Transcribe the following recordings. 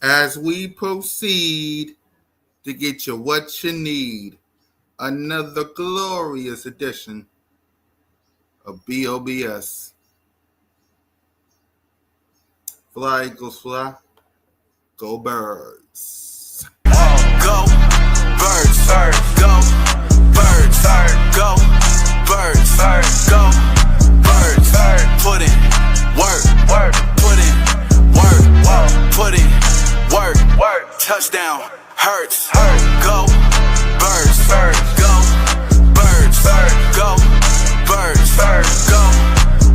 as we proceed to get you what you need. Another glorious edition of B.O.B.S. Fly, Eagles, fly. Go Birds. Go Birds. Go Birds. Go Birds. Go Birds. Put in work. Put in work. Put in work. Touchdown. Hurts. Go Birds. Go Birds. Go Birds. Go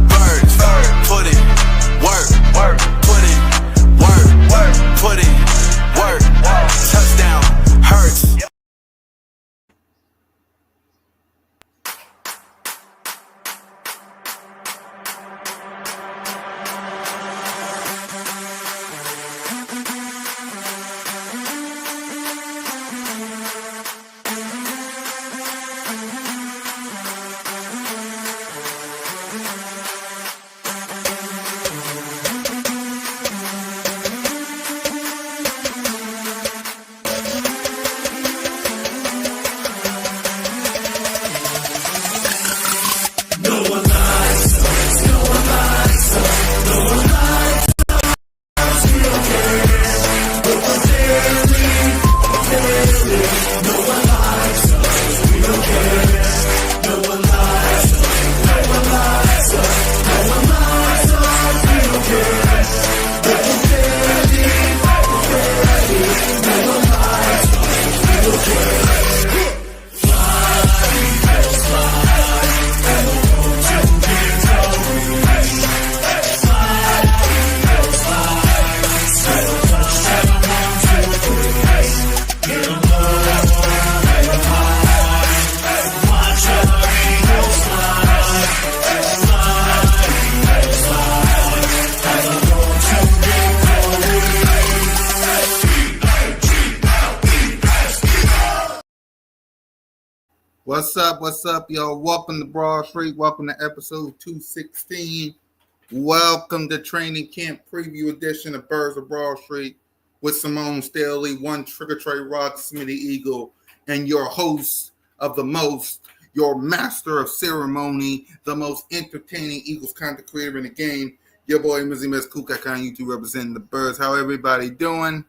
Birds. Put in work. Put in work. Put in work. Touchdown. Hurts. What's up, y'all? Welcome to Broad Street. Welcome to episode 216. Welcome to Training Camp Preview Edition of Birds of Broad Street with Simone Staley, one Trigger Trey Rock, Smitty Eagle, and your host of the most, your master of ceremony, the most entertaining Eagles content creator in the game, your boy Mizzy Miz Kukak on YouTube representing the Birds. How everybody doing?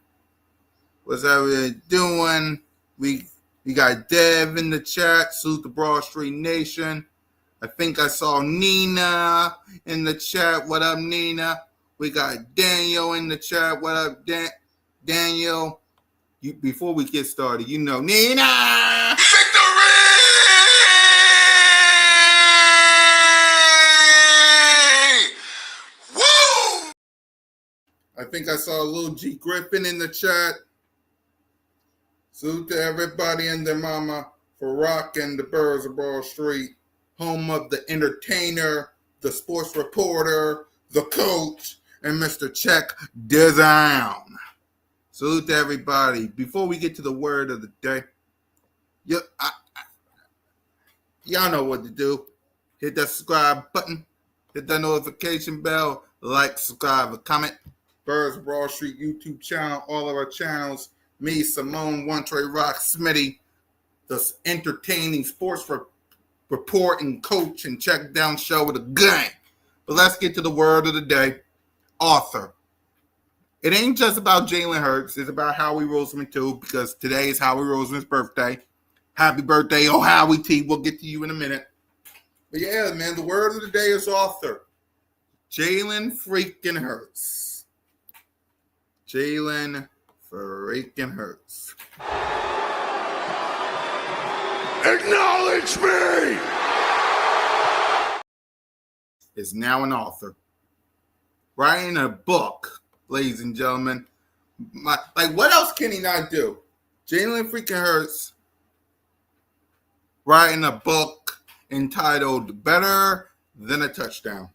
What's everybody doing? We got Dev in the chat. Salute the Broad Street Nation. I think I saw Nina in the chat. What up, Nina? We got Daniel in the chat. What up, Daniel? Before we get started, you know, Nina! Victory! Woo! I think I saw a little G Griffin in the chat. Salute to everybody and their mama for rocking the Birds of Broad Street, home of the entertainer, the sports reporter, the coach, and Mr. Check Design. Salute to everybody. Before we get to the word of the day, y'all know what to do. Hit that subscribe button, hit that notification bell, like, subscribe, comment. Birds of Broad Street YouTube channel, all of our channels. Me, Simone, One Trey Rock, Smitty, the entertaining sports report and coach and check down show with a gang. But let's get to the word of the day. Author. It ain't just about Jalen Hurts. It's about Howie Roseman too, because today is Howie Roseman's birthday. Happy birthday, oh Howie T. We'll get to you in a minute. But yeah, man, the word of the day is author. Jalen freaking Hurts. Jalen freaking Hurts. Acknowledge me! Is now an author. Writing a book, ladies and gentlemen. What else can he not do? Jalen freaking Hurts writing a book entitled Better Than a Touchdown.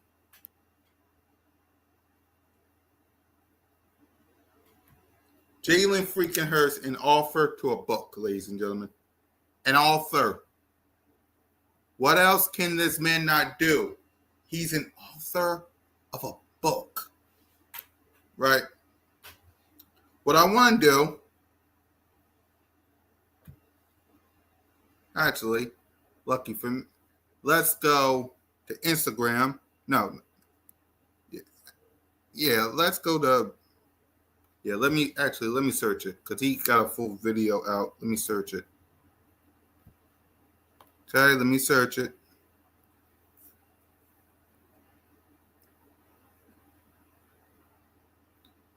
Jalen freaking Hurts, an author to a book, ladies and gentlemen. An author. What else can this man not do? He's an author of a book. Right? what I want to do, actually, lucky for me, let's go to Instagram. No, yeah, let's go to, yeah, let me search it because he got a full video out. Let me search it. Okay, let me search it.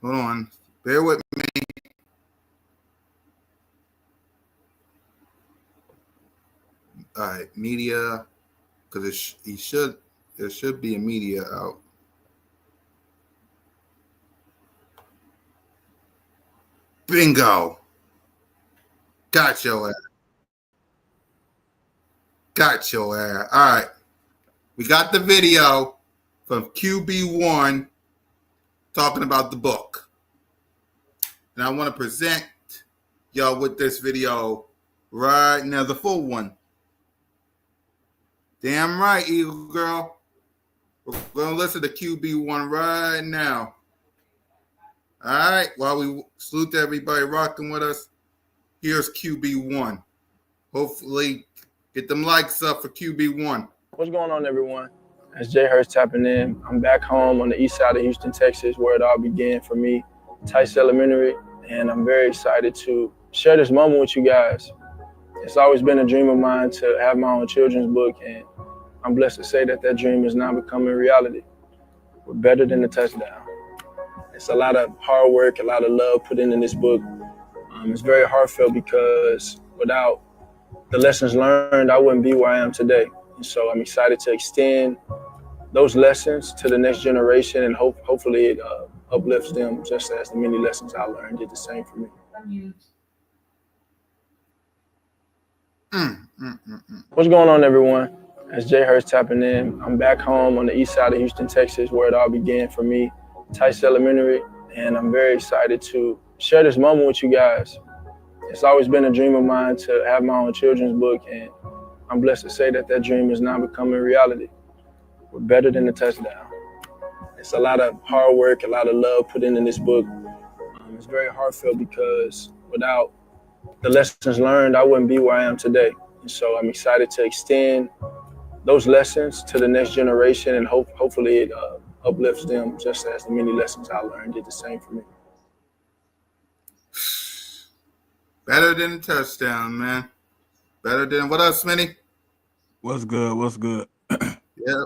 Hold on. Bear with me. All right, media, because there should be a media out. Bingo. Got your ass. Got your ass. All right. We got the video from QB1 talking about the book. And I want to present y'all with this video right now, the full one. Damn right, Eagle Girl. We're going to listen to QB1 right now. All right. While we salute to everybody rocking with us, here's QB1. Hopefully, get them likes up for QB1. What's going on, everyone? It's Jay Hurst tapping in. I'm back home on the east side of Houston, Texas, where it all began for me, Tice Elementary, and I'm very excited to share this moment with you guys. It's always been a dream of mine to have my own children's book, and I'm blessed to say that that dream is now becoming reality. We're better than the touchdown. It's a lot of hard work, a lot of love put in this book. It's very heartfelt because without the lessons learned, I wouldn't be where I am today. And so I'm excited to extend those lessons to the next generation, and hopefully it uplifts them just as the many lessons I learned did the same for me. What's going on, everyone? It's Jay Hurst tapping in. I'm back home on the east side of Houston, Texas, where it all began for me, Tice Elementary, and I'm very excited to share this moment with you guys. It's always been a dream of mine to have my own children's book, and I'm blessed to say that that dream is now becoming reality. We're better than the touchdown. It's a lot of hard work, a lot of love put in this book. It's very heartfelt because without the lessons learned, I wouldn't be where I am today. And so I'm excited to extend those lessons to the next generation, and hopefully it uplifts them just as the many lessons I learned did the same for me. Better than a touchdown, man. Better than what else, Smitty? What's good? What's good? Yeah.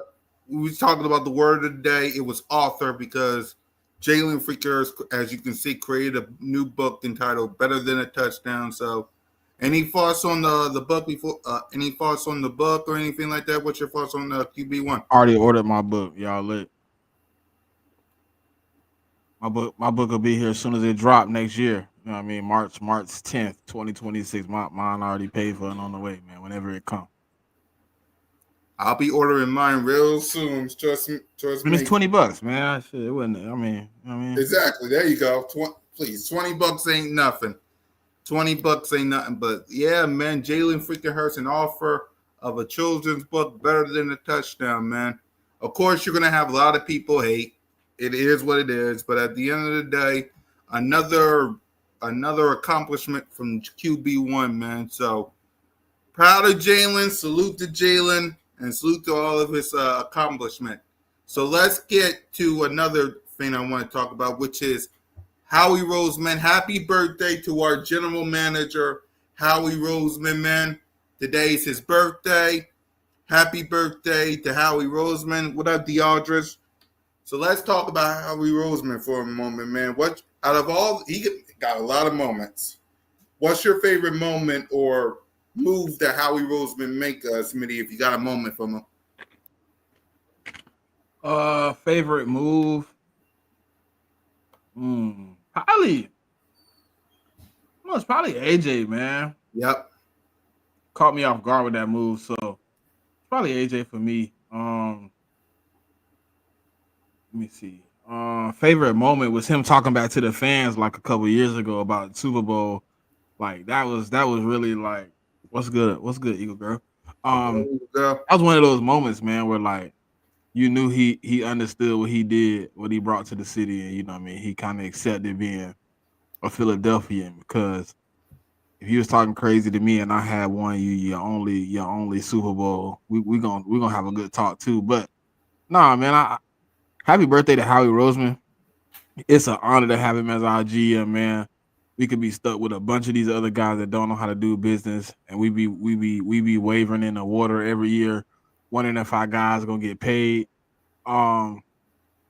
We was talking about the word of the day. It was author because Jalen Freakers, as you can see, created a new book entitled Better Than a Touchdown. So any thoughts on the book before any thoughts on the book or anything like that? What's your thoughts on QB1? Already ordered my book. Y'all lit. My book will be here as soon as it drop next year. You know what I mean? March 10th, 2026. Mine already paid for and on the way, man, whenever it comes. I'll be ordering mine real soon. Trust me. It's $20, man. Shit, it wasn't. I mean, you know what I mean? Exactly. There you go. Please, $20 ain't nothing. $20 ain't nothing. But yeah, man, Jalen freaking Hurts, an offer of a children's book, Better Than a Touchdown, man. Of course, you're gonna have a lot of people hate. It is what it is. But at the end of the day, another accomplishment from QB1, man. So proud of Jalen. Salute to Jalen. And salute to all of his accomplishment. So let's get to another thing I want to talk about, which is Howie Roseman. Happy birthday to our general manager, Howie Roseman, man. Today's his birthday. Happy birthday to Howie Roseman. What up, Deandres? So let's talk about Howie Roseman for a moment, man. What out of all, he got a lot of moments. What's your favorite moment or move that Howie Roseman make us, Smitty, if you got a moment from him? Favorite move? Probably. Well, it's probably AJ, man. Yep. Caught me off guard with that move, so it's probably AJ for me. Let me see. Favorite moment was him talking back to the fans like a couple years ago about Super Bowl. Like that was really like, what's good, Eagle Girl. That was one of those moments, man, where like you knew he understood what he did, what he brought to the city, and you know what I mean, he kind of accepted being a Philadelphian, because if you was talking crazy to me and I had won your only Super Bowl, we gonna have a good talk too. But nah, man, happy birthday to Howie Roseman. It's an honor to have him as our GM, man. We could be stuck with a bunch of these other guys that don't know how to do business, and we be wavering in the water every year, wondering if our guys gonna get paid. Um,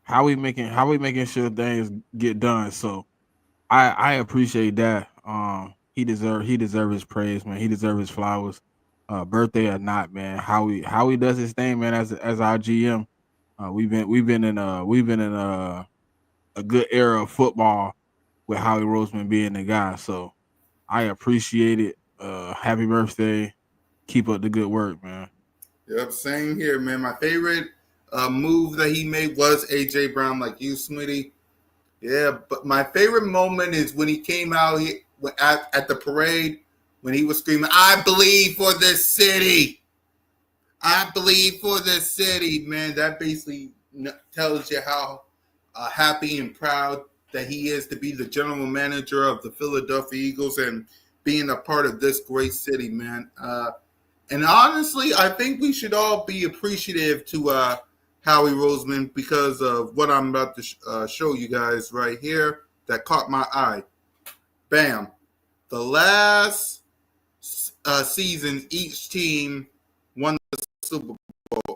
how we making sure things get done. So I appreciate that. He deserve his praise, man. He deserve his flowers. Birthday or not, man. How he does his thing, man. As our GM, we've been in a good era of football with Howie Roseman being the guy. So I appreciate it. Happy birthday. Keep up the good work, man. Yep, same here, man. My favorite move that he made was AJ Brown, like you, Smitty. Yeah, but my favorite moment is when he came out at the parade when he was screaming, "I believe for this city. I believe for this city." Man, that basically tells you how happy and proud that he is to be the general manager of the Philadelphia Eagles and being a part of this great city, man. And honestly, I think we should all be appreciative to Howie Roseman because of what I'm about to show you guys right here that caught my eye. Bam. The last season, each team won the Super Bowl.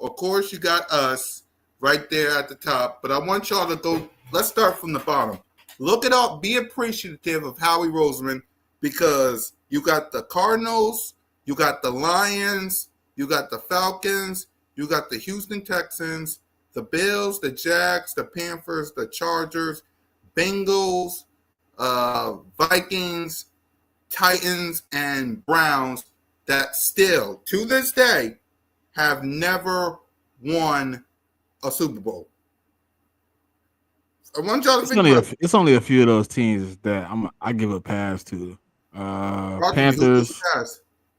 Of course, you got us right there at the top, but I want y'all to go. Let's start from the bottom. Look it up. Be appreciative of Howie Roseman because you got the Cardinals, you got the Lions, you got the Falcons, you got the Houston Texans, the Bills, the Jags, the Panthers, the Chargers, Bengals, Vikings, Titans, and Browns that still, to this day, have never won a Super Bowl. I want y'all to think about it. It's only a few of those teams that I give a pass to. Panthers,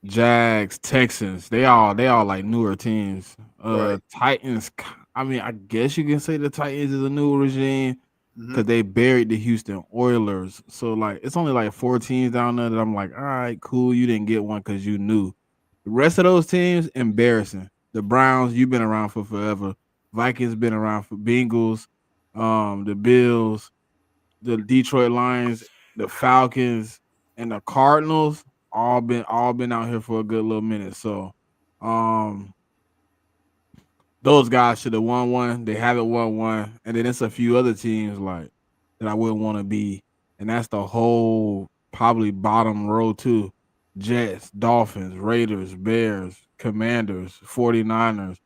Jags, Texans. They all like newer teams. Right. Titans. I mean, I guess you can say the Titans is a new regime because Mhm. they buried the Houston Oilers. So like, it's only like 4 teams down there that I'm like, all right, cool. You didn't get one because you knew. The rest of those teams, embarrassing. The Browns, you've been around for forever. Vikings been around for Bengals, the Bills, the Detroit Lions, the Falcons, and the Cardinals all been out here for a good little minute. So um those guys should have won one. They haven't won one. And then it's a few other teams like that I wouldn't want to be. And that's the whole probably bottom row too. Jets, Dolphins, Raiders, Bears, Commanders, 49ers,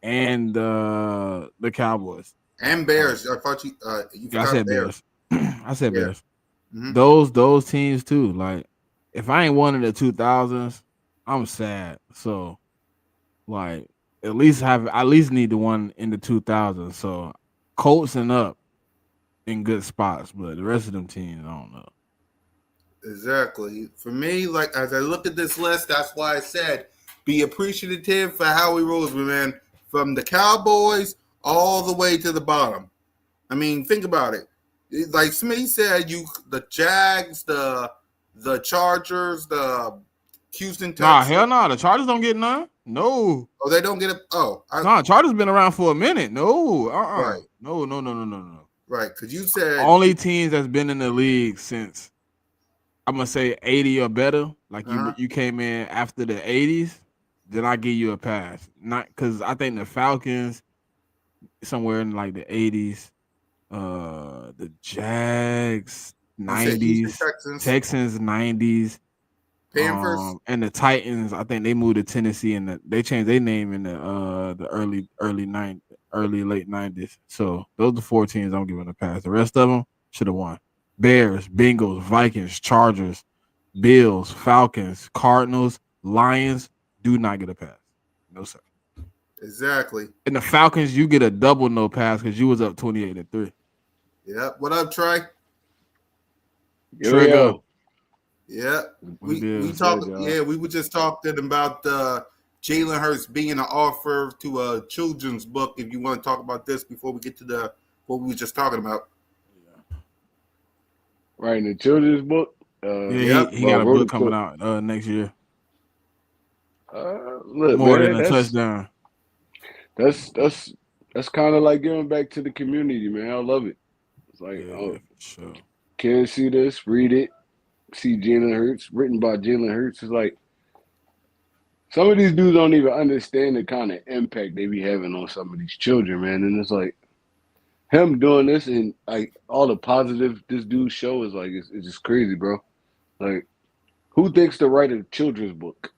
and the Cowboys. And Bears. I thought you Yeah, I forgot said Bears. Bears. I said Yeah. Bears. Mm-hmm. Those teams too. Like if I ain't one in the 2000s, I'm sad. So like at least need the one in the 2000s. So Colts and up in good spots, but the rest of them teams, I don't know. Exactly. For me, like as I look at this list, that's why I said be appreciative for Howie Roseman, man, from the Cowboys all the way to the bottom. I mean, think about it. Like Smitty said, the Jags, the Chargers, the Houston Nah, Texans. hell nah. The Chargers don't get none. No. Oh, they don't get it. Nah, Chargers been around for a minute. No. Right, No, no, no, no, no, no. right. Because you said, Only teams that's been in the league since I'm gonna say 80 or better. Like uh-huh. you came in after the 80s, then I give you a pass. Not because I think the Falcons somewhere in like the 80s, the Jags I said Houston 90s, Texans, Texans 90s, Panthers, and the Titans. I think they moved to Tennessee and they changed their name in the early late 90s. So those are the 4 teams I'm giving a pass. The rest of them should have won. Bears, Bengals, Vikings, Chargers, Bills, Falcons, Cardinals, Lions do not get a pass. No sir. exactly. And the Falcons, you get a double no pass because you was up 28-3. Yeah. What up, Trey? Trigger. Yeah. We We did. talked. Yeah, we were just talking about Jalen Hurts being an offer to a children's book. If you want to talk about this before we get to what we were just talking about. writing a children's book. Yeah, Yep. he Bro, got a wrote book a coming cook. out next year. Look, More than man, a touchdown. that's that's that's kind of like giving back to the community, man. I love it. It's like, Yeah, oh, for sure. kids see this, read it, see Jalen Hurts, written by Jalen Hurts. It's like some of these dudes don't even understand the kind of impact they be having on some of these children, man. And it's like him doing this and like all the positive this dude show is like it's just crazy, bro. Like, who thinks to write a children's book?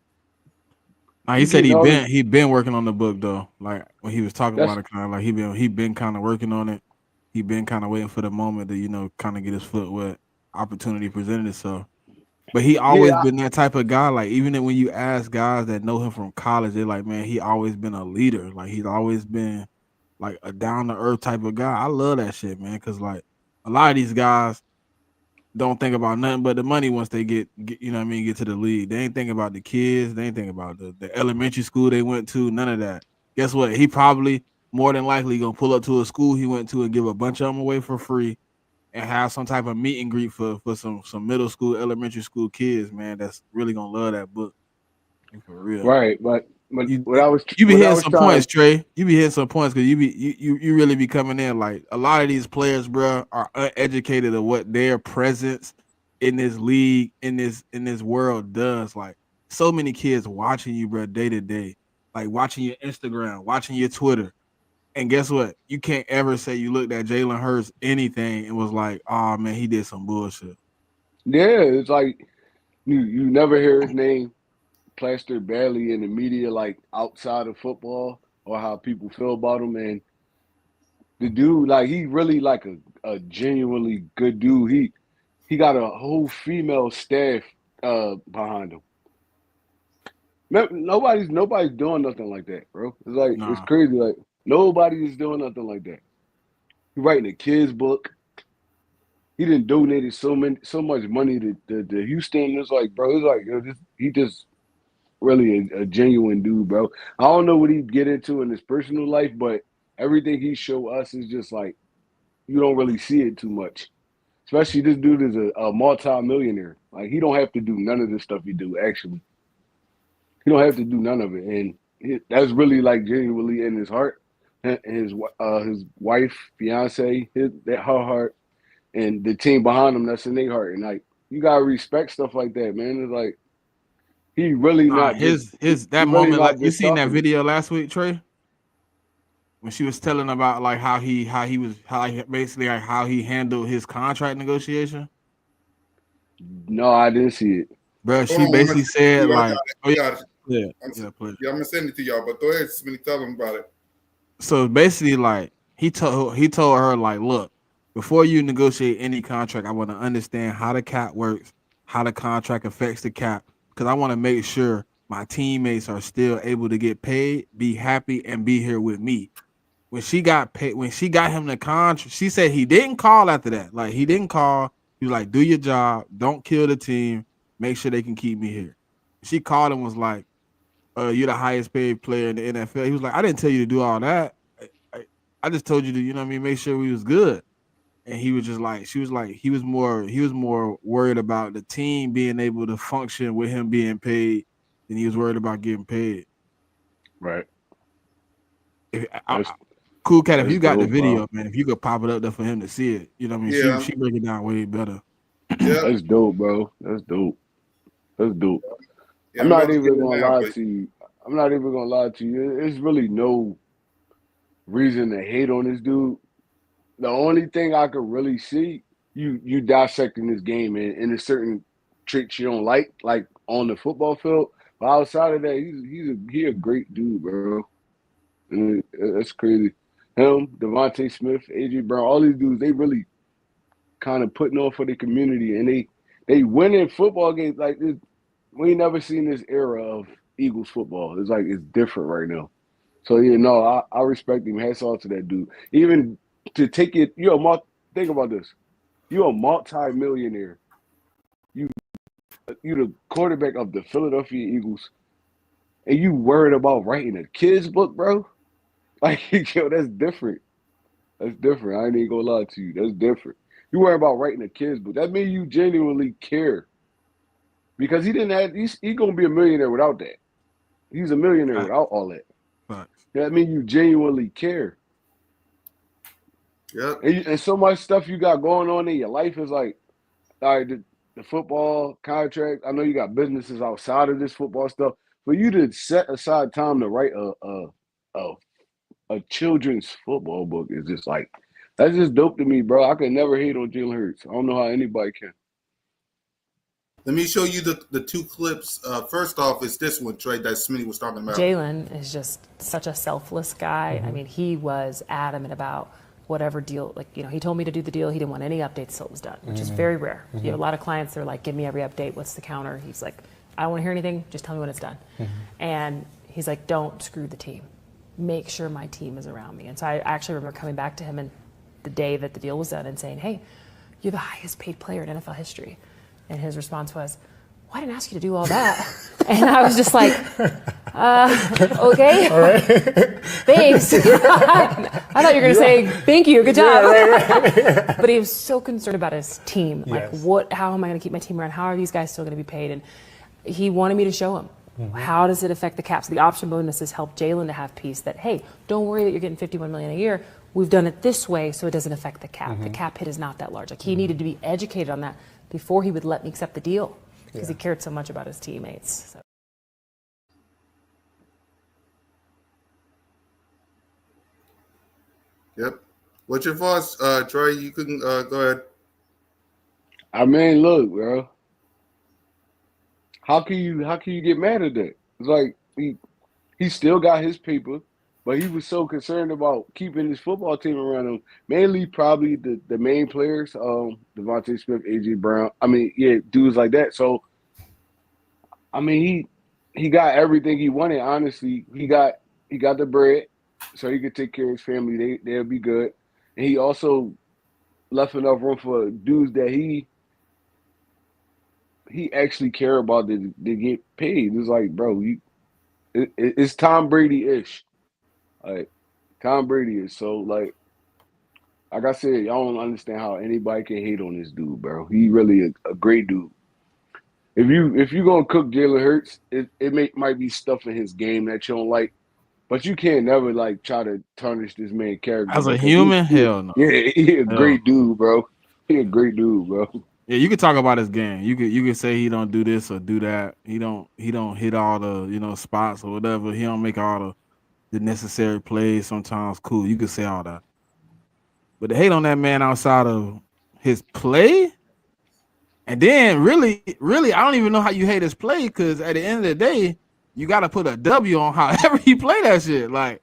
Nah, he You said getting all this? he been working on the book though. Like when he was talking about That's it, kind of like he been kind of working on it. He been kind of waiting for the moment to kind of get his foot wet. Opportunity presented itself. But he always yeah, been that type of guy. Like even when you ask guys that know him from college, they're like, man, he always been a leader. Like he's always been like a down to earth type of guy. I love that shit, man. Cause like a lot of these guys don't think about nothing but the money once they get you know what I mean, get to the league. They ain't thinking about the kids. They ain't thinking about the elementary school they went to. None of that. Guess what? He probably more than likely gonna pull up to a school he went to and give a bunch of them away for free and have some type of meet and greet for some middle school, elementary school kids, man. That's really gonna love that book. Like, for real. right. But You what I was you be what I hitting was some trying points, to Trey. You be hitting some points because you really be coming in like a lot of these players, bro, are uneducated of what their presence in this league in this world does. Like so many kids watching you, bro, day to day, like watching your Instagram, watching your Twitter. And guess what? You can't ever say you looked at Jalen Hurts anything and was like, oh man, he did some bullshit. yeah, it's like you never hear his name plastered badly in the media like outside of football or how people feel about him. And the dude, like he really like a genuinely good dude. He got a whole female staff behind him. Nobody's doing nothing like that, bro. It's like it's Nah. crazy. Like nobody is doing nothing like that. He writing a kid's book. He didn't donated so much money to Houston. It's like, bro, it's like he just really a genuine dude, bro. I don't know what he get into in his personal life, but everything he show us is just like you don't really see it too much. Especially this dude is a multi-millionaire. Like he don't have to do none of the stuff he do. Actually, he don't have to do none of it, and that's really like genuinely in his heart. His wife, fiance, her heart, and the team behind him that's in their heart. And like you gotta respect stuff like that, man. It's like he really Nah, not just his he that really moment, like not you just seen that talking it. video last week, Trey? When she was telling about like basically like how he handled his contract negotiation, No, I didn't see it. bro. Hold She on, I'm gonna basically send it to said you. I like, got it. oh I got it. I'm, yeah, please. yeah, I'm gonna send it to y'all. But go ahead, Smitty, tell them about it. So basically, like he told her like, look, before you negotiate any contract, I want to understand how the cap works, how the contract affects the cap, because I want to make sure my teammates are still able to get paid, be happy, and be here with me. When she got paid, when she got him the contract, she said he didn't call after that. Like he didn't call. He was like, "Do your job. Don't kill the team. Make sure they can keep me here." She called and was like, "You're the highest paid player in the NFL." He was like, "I didn't tell you to do all that. I, I just told you to, you know what I mean, make sure we was good." And he was just like, she was like, he was more worried about the team being able to function with him being paid than he was worried about getting paid. Right. If, That's Cool cat, if that's you got the dope, bro. video, man, if you could pop it up there for him to see it, you know what I mean? She Yeah, she break it down way better. yeah, That's dope, bro. That's dope. That's dope. yeah. I'm I'm not about to get even it gonna now, lie but to you. I'm not even gonna lie to you. There's really no reason to hate on this dude. The only thing I could really see you dissecting this game and a certain traits you don't like on the football field. But outside of that, he a great dude, bro. And that's crazy. Him, Devontae Smith, AJ Brown, all these dudes, they really kind of putting on for the community, and they winning football games like this. We ain't never seen this era of Eagles football. It's like it's different right now. So yeah, no, I respect him. Hats off to that dude. Even to take it, think about this. You're a multi-millionaire. You you the quarterback of the Philadelphia Eagles, and you worried about writing a kid's book, bro? Like, yo, that's different. That's different. I ain't even gonna lie to you. That's different. You worry about writing a kid's book. That means you genuinely care. Because he didn't have he's gonna be a millionaire without that. He's a millionaire Facts. without all that. Facts. That means you genuinely care. Yep. And so much stuff you got going on in your life is like, all right, the football contract. I know you got businesses outside of this football stuff, but you did set aside time to write a a children's football book is just like that's just dope to me, bro. I could never hate on Jalen Hurts. I don't know how anybody can. Let me show you the two clips. First off, is this one, Trey, that Smitty was talking about. Jalen is just such a selfless guy. I mean, he was adamant about whatever deal, like, you know, he told me to do the deal. He didn't want any updates till it was done, which is very rare. You have a lot of clients that are like, give me every update. What's the counter? He's like, I don't want to hear anything. Just tell me when it's done. And he's like, don't screw the team. Make sure my team is around me. And so I actually remember coming back to him and the day that the deal was done and saying, hey, you're the highest paid player in NFL history. And his response was, well, I didn't ask you to do all that. And I was just like, okay. All right. Thanks. I thought you were going to say, thank you, good job. But he was so concerned about his team. Like, how am I going to keep my team around? How are these guys still going to be paid? And he wanted me to show him. How does it affect the cap? So the option bonuses help Jalen to have peace that, hey, don't worry that you're getting $51 million a year. We've done it this way so it doesn't affect the cap. The cap hit is not that large. Like, he needed to be educated on that before he would let me accept the deal because he cared so much about his teammates. So. Yep. What's your thoughts, Trey? You can go ahead. I mean, look, bro. How can you get mad at that? It's like he still got his paper, but he was so concerned about keeping his football team around him. Mainly, probably the main players, Devontae Smith, AJ Brown. I mean, yeah, dudes like that. So, I mean, he got everything he wanted. Honestly, he got the bread, so he could take care of his family. They'll be good, and he also left enough room for dudes that he actually care about to get paid. It's like, bro, it's Tom Brady-ish. Like, Tom Brady is so, like I said, y'all don't understand how anybody can hate on this dude, bro. He really a great dude. If you gonna cook Jalen Hurts, it might be stuff in his game that you don't like, but you can't never like try to tarnish this man's character. As a human, hell no. Yeah, he a great dude, bro. He a great dude, bro. Yeah, you could talk about his game. You could say he don't do this or do that. He don't hit all the spots or whatever. He don't make all the necessary plays. Sometimes cool. You could say all that. But to hate on that man outside of his play, and then really, I don't even know how you hate his play because at the end of the day, you got to put a W on however he play that shit. Like,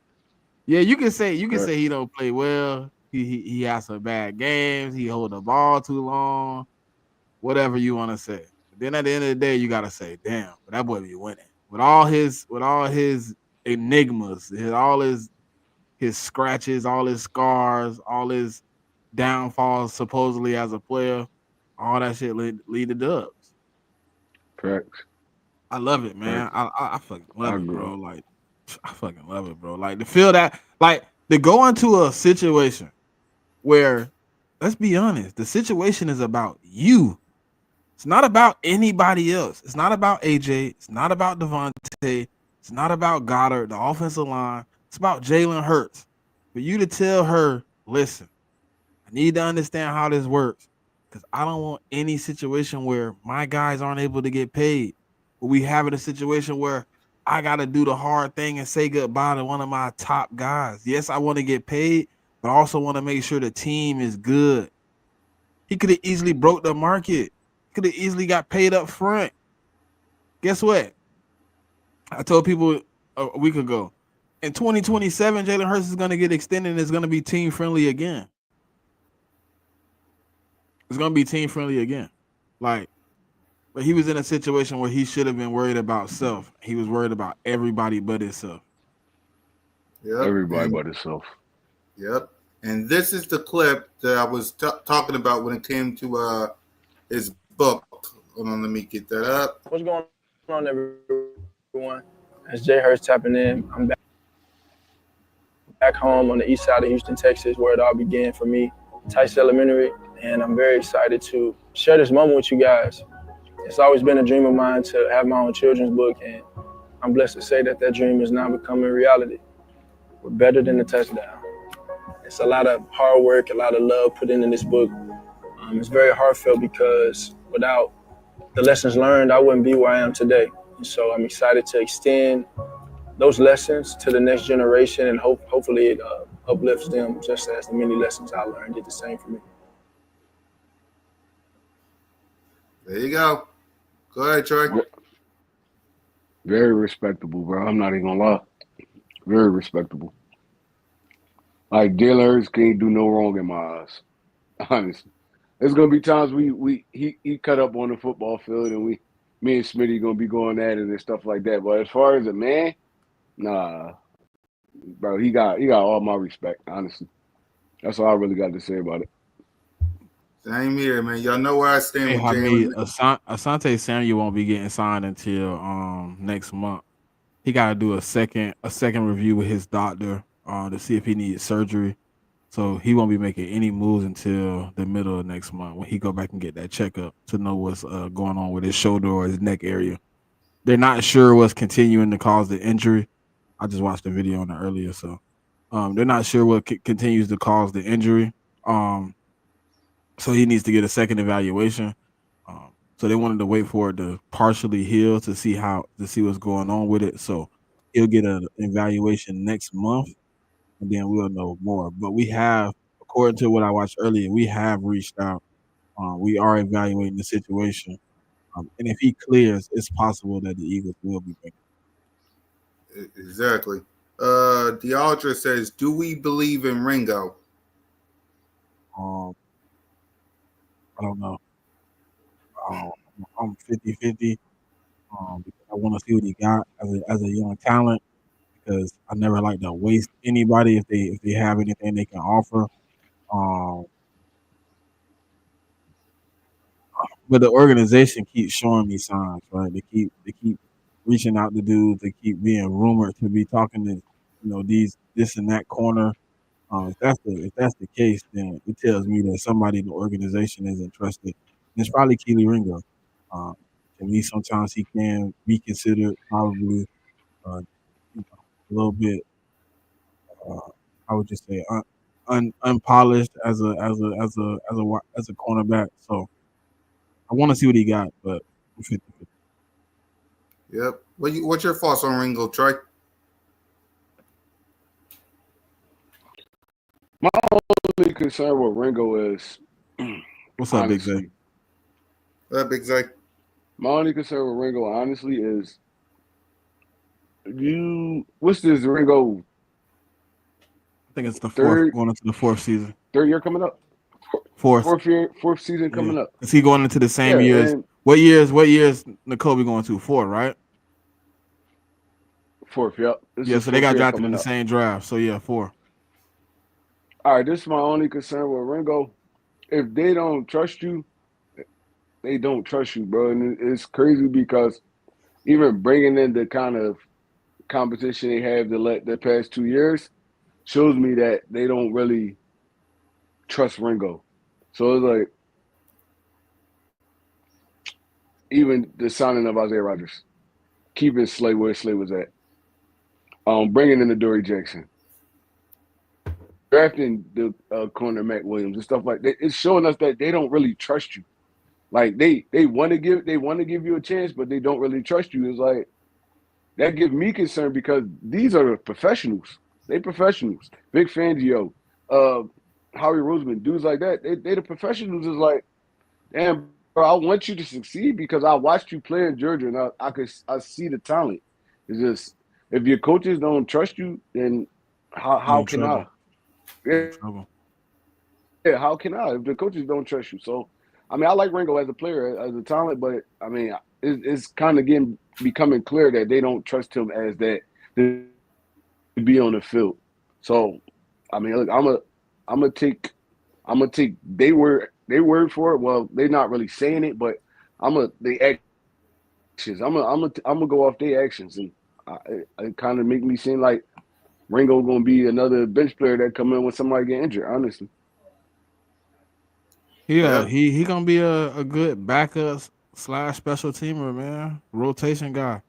yeah, you can say he don't play well. He has some bad games. He hold the ball too long. Whatever you want to say. But then at the end of the day, you got to say, damn, but that boy be winning with all his enigmas, all his scratches, all his scars, all his downfalls supposedly as a player. All that shit lead to dubs. Correct. I love it, man. I fucking love it, bro. Like, I fucking love it, bro. Like, to feel that, like, to go into a situation where, let's be honest, the situation is about you. It's not about anybody else. It's not about AJ. It's not about Devontae. It's not about Goddard, the offensive line. It's about Jalen Hurts. For you to tell her, listen, I need to understand how this works because I don't want any situation where my guys aren't able to get paid. But we have a situation where I got to do the hard thing and say goodbye to one of my top guys. Yes, I want to get paid, but I also want to make sure the team is good. He could have easily broke the market. Could have easily got paid up front. Guess what? I told people a week ago, in 2027, Jalen Hurts is going to get extended and it's going to be team friendly again. It's going to be team friendly again. Like, but he was in a situation where he should have been worried about self. He was worried about everybody but himself. Yep. Everybody but himself. Yep. And this is the clip that I was talking about when it came to his book. Hold on, let me get that up. What's going on, everyone? As Jay Hurts tapping in, I'm back home on the east side of Houston, Texas, where it all began for me. Tice Elementary, and I'm very excited to share this moment with you guys. It's always been a dream of mine to have my own children's book, and I'm blessed to say that that dream is now becoming reality. We're better than a touchdown. It's a lot of hard work, a lot of love put in this book. It's very heartfelt because without the lessons learned, I wouldn't be where I am today. And so I'm excited to extend those lessons to the next generation, and hopefully it uplifts them just as the many lessons I learned did the same for me. There you go. Go ahead, Troy. Very respectable, bro. I'm not even gonna lie. Very respectable. Like Jalen Hurts can't do no wrong in my eyes. Honestly. There's gonna be times he cut up on the football field and me and Smitty gonna be going at it and stuff like that. But as far as a man, nah, bro, he got all my respect, honestly. That's all I really got to say about it. Same here, man. Y'all know where I stand Hey, with Hamid, Jalen. Asante Samuel won't be getting signed until next month. He got to do a second review with his doctor to see if he needs surgery. So he won't be making any moves until the middle of next month when he go back and get that checkup to know what's going on with his shoulder or his neck area. They're not sure what's continuing to cause the injury. I just watched the video on it earlier, so they're not sure what continues to cause the injury. So he needs to get a second evaluation. So they wanted to wait for it to partially heal to see what's going on with it. So he'll get an evaluation next month, and then we'll know more. But we have, according to what I watched earlier, we have reached out. We are evaluating the situation, and if he clears, it's possible that the Eagles will be back. Exactly. Dealdra says, "Do we believe in Ringo?" Um, I don't know. I'm 50-50. Because I want to see what he got as a young talent. Because I never like to waste anybody if they have anything they can offer. Um, but the organization keeps showing me signs, right? They keep reaching out to dudes. They keep being rumored to be talking to this and that corner. If that's the case, then it tells me that somebody in the organization is interested. And it's probably Keely Ringo. Um, to me, sometimes he can be considered probably a little bit. Uh, I would just say unpolished as a cornerback. So I want to see what he got, but I'm 50-50. Yep. What's your thoughts on Ringo, Troy? My only concern with Ringo is, What's up, Big Zay? honestly, Big Zay. my only concern with Ringo, honestly, is what's this Ringo I think it's the fourth, third going into the fourth season. year coming up? Fourth, Fourth season coming up. Is he going into the same Yeah, years? and What years N'Kobe going to? Fourth, right? fourth, yep. This Yeah, is so they fourth got year drafted in coming the up. same draft. So yeah, 4. All right, this is my only concern with Ringo. If they don't trust you, they don't trust you, bro. And it's crazy because even bringing in the kind of competition they have the past 2 years shows me that they don't really trust Ringo. So it's like even the signing of Isaiah Rodgers, keeping Slay where Slay was at, bringing in the Dory Jackson, drafting the corner Matt Williams and stuff like that. It's showing us that they don't really trust you. Like they want to give you a chance, but they don't really trust you. It's like that gives me concern because these are professionals. They professionals. Vic Fangio, uh, Howie Roseman, dudes like that. They the professionals. Is like, damn, bro, I want you to succeed because I watched you play in Georgia and I see the talent. It's just if your coaches don't trust you, then You how in can I? trouble. You Yeah, in trouble. how can I if the coaches don't trust you? So, I mean, I like Ringo as a player, as a talent, but I mean, it's kind of becoming clear that they don't trust him as that to be on the field. So, I mean, look, I'm gonna take they word for it. Well, they're not really saying it, but they actions. I'm gonna go off their actions, and I, it kind of make me seem like Ringo gonna be another bench player that come in when somebody get injured. Honestly. Yeah, Yep. he gonna be a good backup slash special teamer, man. Rotation guy.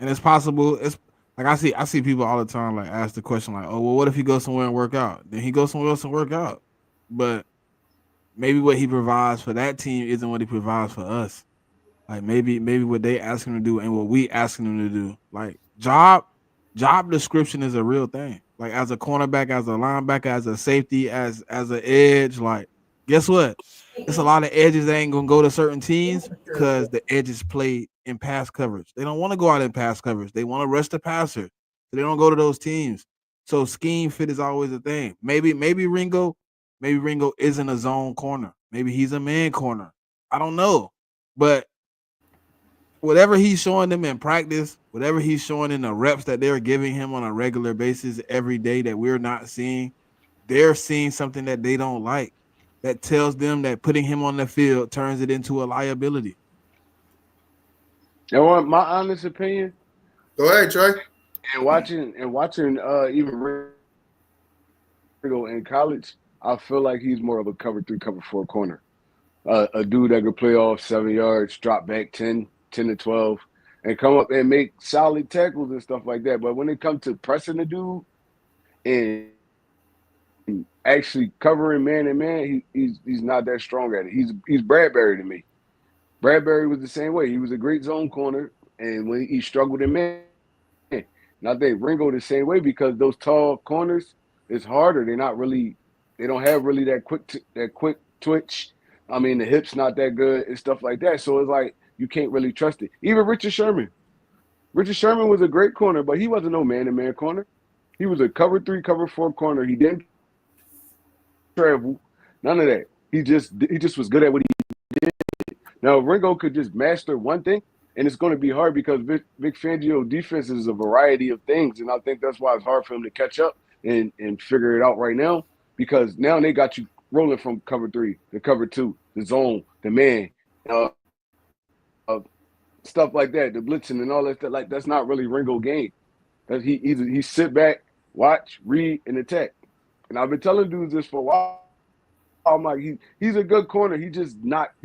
And it's possible. It's like I see people all the time like ask the question like, oh well, what if he goes somewhere and work out? Then he goes somewhere else and work out. But maybe what he provides for that team isn't what he provides for us. Like maybe what they ask him to do and what we asking him to do. Like job description is a real thing. Like as a cornerback, as a linebacker, as a safety, as an edge. Like guess what? It's a lot of edges that ain't gonna go to certain teams because the edges play in pass coverage. They don't want to go out in pass coverage. They want to rush the passer. So they don't go to those teams. So scheme fit is always a thing. Maybe Ringo isn't a zone corner. Maybe he's a man corner. I don't know. But whatever he's showing them in practice, whatever he's showing in the reps that they're giving him on a regular basis every day that we're not seeing, they're seeing something that they don't like. That tells them that putting him on the field turns it into a liability. And what my honest opinion, Go ahead, Trey. and watching even Ringo in college, I feel like he's more of a cover three, cover four corner. A dude that could play off 7 yards, drop back 10 to 12, and come up and make solid tackles and stuff like that. But when it comes to pressing the dude and actually covering man and man, he's not that strong at it. He's Bradbury to me. Bradbury was the same way. He was a great zone corner, and when he struggled in man, and I think Ringo the same way because those tall corners is harder. They don't have really that quick twitch. I mean, the hips not that good and stuff like that. So it's like you can't really trust it. Even Richard Sherman. Richard Sherman was a great corner, but he wasn't no man-to-man corner. He was a cover three, cover four corner. He didn't travel, none of that. He just was good at what he. Now Ringo could just master one thing, and it's going to be hard because Vic Fangio defense is a variety of things, and I think that's why it's hard for him to catch up and figure it out right now because now they got you rolling from cover three to cover two, the zone, the man, uh, stuff like that, the blitzing and all that stuff. Like that's not really Ringo game. That he sit back, watch, read, and attack. And I've been telling dudes this for a while. I'm like he's a good corner. He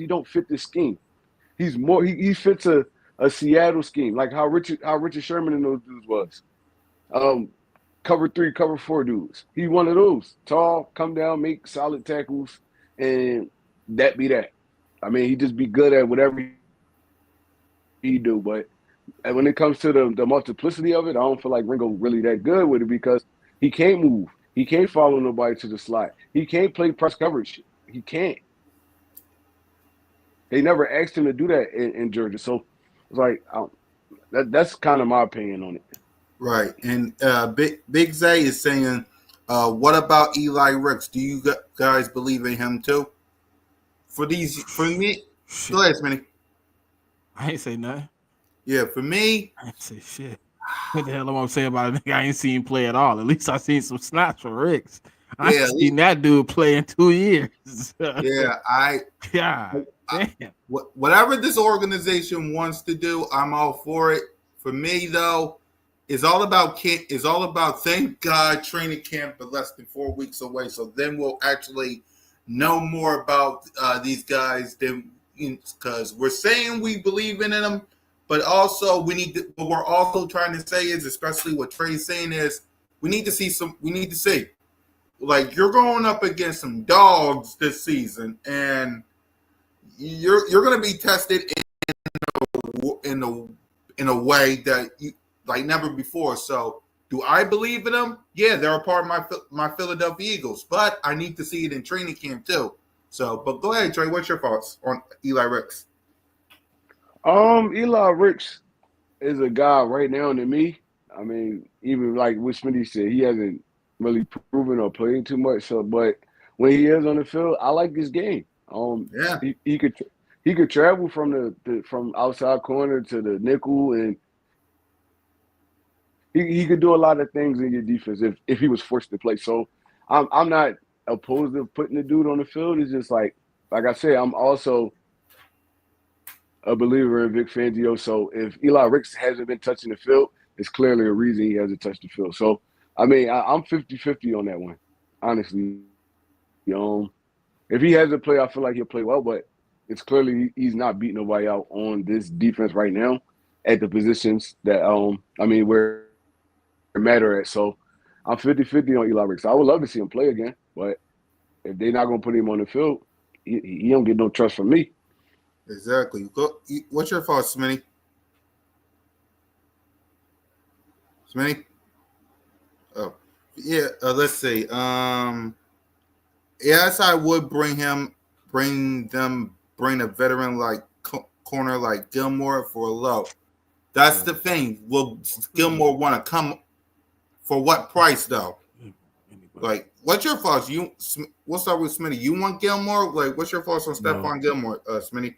don't fit the scheme. He fits a Seattle scheme, like how Richard Sherman and those dudes was. Um, cover three, cover four dudes. He one of those. Tall, come down, make solid tackles, and that be that. I mean, he just be good at whatever he do. But when it comes to the multiplicity of it, I don't feel like Ringo really that good with it because he can't move. He can't follow nobody to the slot. He can't play press coverage. He can't. They never asked him to do that in Georgia. So it's like that's kind of my opinion on it. Right. And Big Zay is saying, what about Eli Ricks? Do you guys believe in him too? For me, Shit. go ahead, Smitty. I ain't say nothing. Yeah, for me, I ain't say shit. What the hell am I saying about a nigga I ain't seen play at all? At least I seen some snaps for Ricks. I yeah, ain't seen that dude play in 2 years. yeah, God damn. whatever this organization wants to do, I'm all for it. For me, though, it's all about thank God training camp, but less than 4 weeks away. So then we'll actually know more about these guys. Then because we're saying we believe in them, but also we need to. What we're also trying to say is, especially what Trey's saying is, we need to see some. We need to see, like you're going up against some dogs this season, and you're going to be tested in a way that you like never before. So, do I believe in them? Yeah, they're a part of my Philadelphia Eagles, but I need to see it in training camp too. So, but go ahead, Trey. What's your thoughts on Eli Ricks? Eli Ricks is a guy right now to me. I mean, even like what Smitty said, he hasn't really proven or played too much. So, but when he is on the field, I like this game. Yeah, He could travel from from outside corner to the nickel, and he could do a lot of things in your defense if he was forced to play. So, I'm not opposed to putting the dude on the field. It's just like I said, I'm also a believer in Vic Fangio. So if Eli Ricks hasn't been touching the field, it's clearly a reason he hasn't touched the field. So, I mean, I'm 50-50 on that one, honestly. Um, If he has to play, I feel like he'll play well, but it's clearly he's not beating nobody out on this defense right now at the positions that where it matter at. So I'm 50-50 on Eli Ricks. I would love to see him play again, but if they're not gonna put him on the field, he don't get no trust from me. Exactly. What's your thoughts, Smitty? Smitty? Oh, yeah. Let's see. Yes, I would bring a veteran like corner like Gilmore for a low. That's the thing. Will Gilmore want to come for what price though? Like, what's your thoughts? We'll start with Smitty. You want Gilmore? Like, what's your thoughts on Stephon Gilmore, Smitty?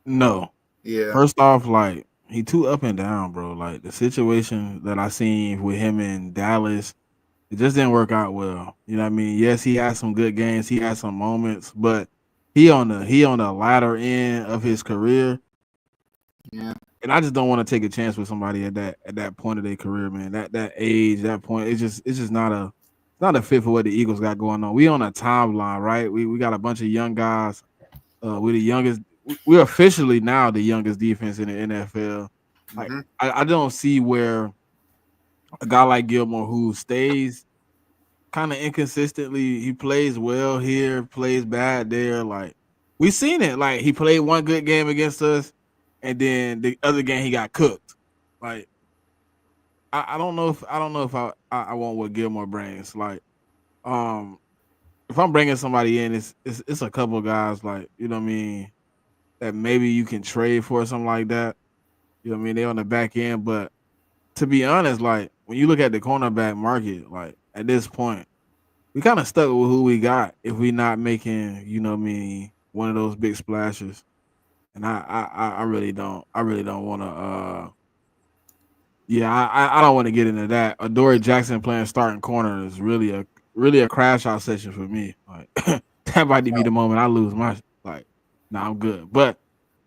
No. Yeah. First off, like he too up and down, bro. Like the situation that I seen with him in Dallas, it just didn't work out well. You know what I mean? Yes, he had some good games, he had some moments, but he on the latter end of his career. Yeah. And I just don't want to take a chance with somebody at that point of their career, man. That age, that point, it's just not a fit for what the Eagles got going on. We on a timeline, right? We got a bunch of young guys. We're the youngest. We're officially now the youngest defense in the NFL. Like I don't see where a guy like Gilmore who stays kind of inconsistently, he plays well here, plays bad there. Like we seen it. Like he played one good game against us, and then the other game he got cooked. Like I don't know if I want what Gilmore brings. Like if I'm bringing somebody in, it's a couple of guys like you know what I mean that maybe you can trade for or something like that. You know what I mean? They on the back end, but to be honest, like when you look at the cornerback market, like at this point, we kind of stuck with who we got if we not making, you know what I mean, one of those big splashes. And I really don't want to I don't want to get into that. Adoree Jackson playing starting corner is really a crash out session for me. Like that might be the moment I lose my like. Nah, I'm good. But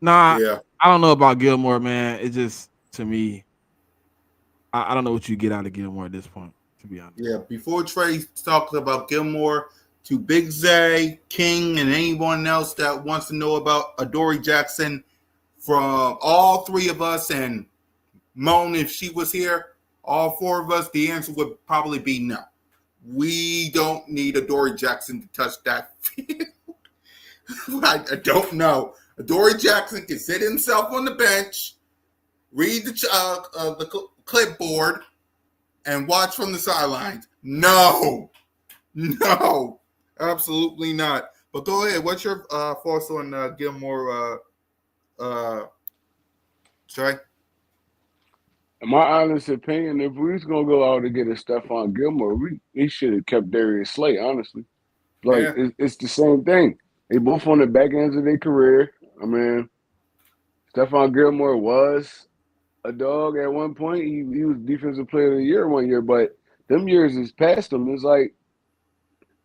nah, Yeah. I don't know about Gilmore, man. It just to me, I don't know what you get out of Gilmore at this point. To be honest. Yeah. Before Trey talks about Gilmore, to Big Zay, King, and anyone else that wants to know about Adoree Jackson, from all three of us and Moan, if she was here, all four of us, the answer would probably be no. We don't need Adoree Jackson to touch that field. I don't know. Adoree Jackson can sit himself on the bench, read the clipboard, and watch from the sidelines. No, absolutely not. But go ahead. What's your thoughts on Gilmore, Trey? In my honest opinion, if we was gonna go out and get a Stephon Gilmore, we should have kept Darius Slay. Honestly, like it's the same thing. They both on the back ends of their career. I mean, Stephon Gilmore was a dog at one point. He was defensive player of the year one year, but them years is past him. It's like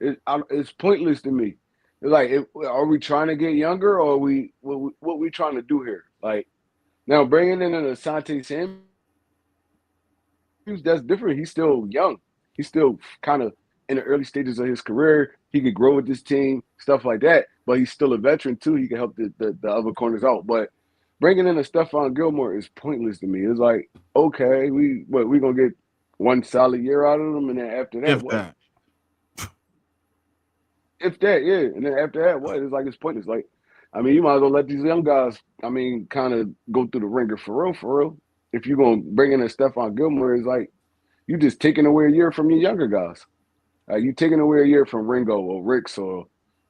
it's pointless to me. It's like, are we trying to get younger, or what we trying to do here? Like now bringing in an Asante Samuel, that's different. He's still young. He's still kind of in the early stages of his career. He could grow with this team, stuff like that. But he's still a veteran too. He can help the other corners out. But bringing in a Stephon Gilmore is pointless to me. It's like, okay, we gonna get one solid year out of him, and then after that, If that, yeah. And then after that, what? It's like it's pointless. Like, I mean, you might as well let these young guys, kind of go through the ringer for real. If you're gonna bring in a Stephon Gilmore, it's like you just taking away a year from your younger guys. You taking away a year from Ringo or Ricks or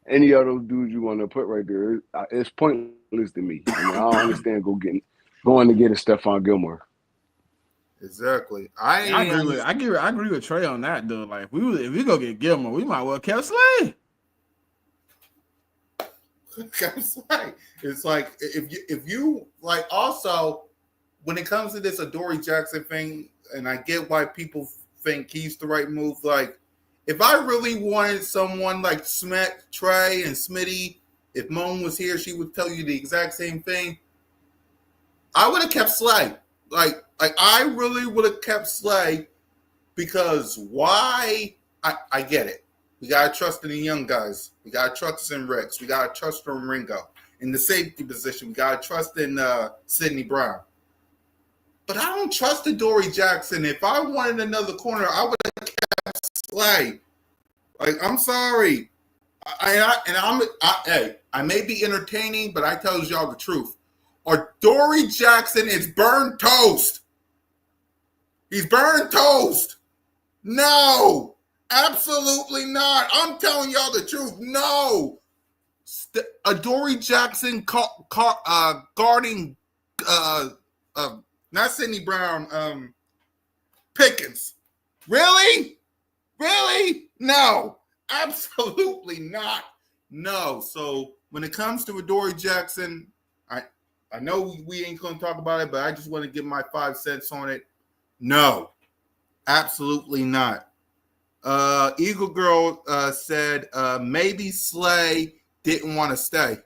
any of those dudes you want to put right there. It's pointless to me. I don't understand going to get a Stephon Gilmore. Exactly. I agree with Trey on that though. Like if we go get Gilmore, we might well kept Slay. It's like if you like also when it comes to this Adoree Jackson thing, and I get why people think he's the right move. Like if I really wanted someone like Smith, Trey, and Smitty, if Moan was here, she would tell you the exact same thing. I would have kept Slay. Like I really would have kept Slay because why? I get it. We got to trust in the young guys. We got to trust in Rex. We got to trust in Ringo. In the safety position, we got to trust in Sidney Brown. But I don't trust Adoree Jackson. If I wanted another corner, I would have kept Slay. Like, I'm sorry. I may be entertaining, but I tell y'all the truth. Adoree Jackson is burned toast. He's burned toast. No, absolutely not. I'm telling y'all the truth. No. Adoree Jackson guarding not Sidney Brown, Pickens. Really? Really? No, absolutely not. No. So when it comes to Adoree Jackson, I know we ain't going to talk about it, but I just want to give my 5 cents on it. No, absolutely not. Eagle Girl said maybe Slay didn't want to stay.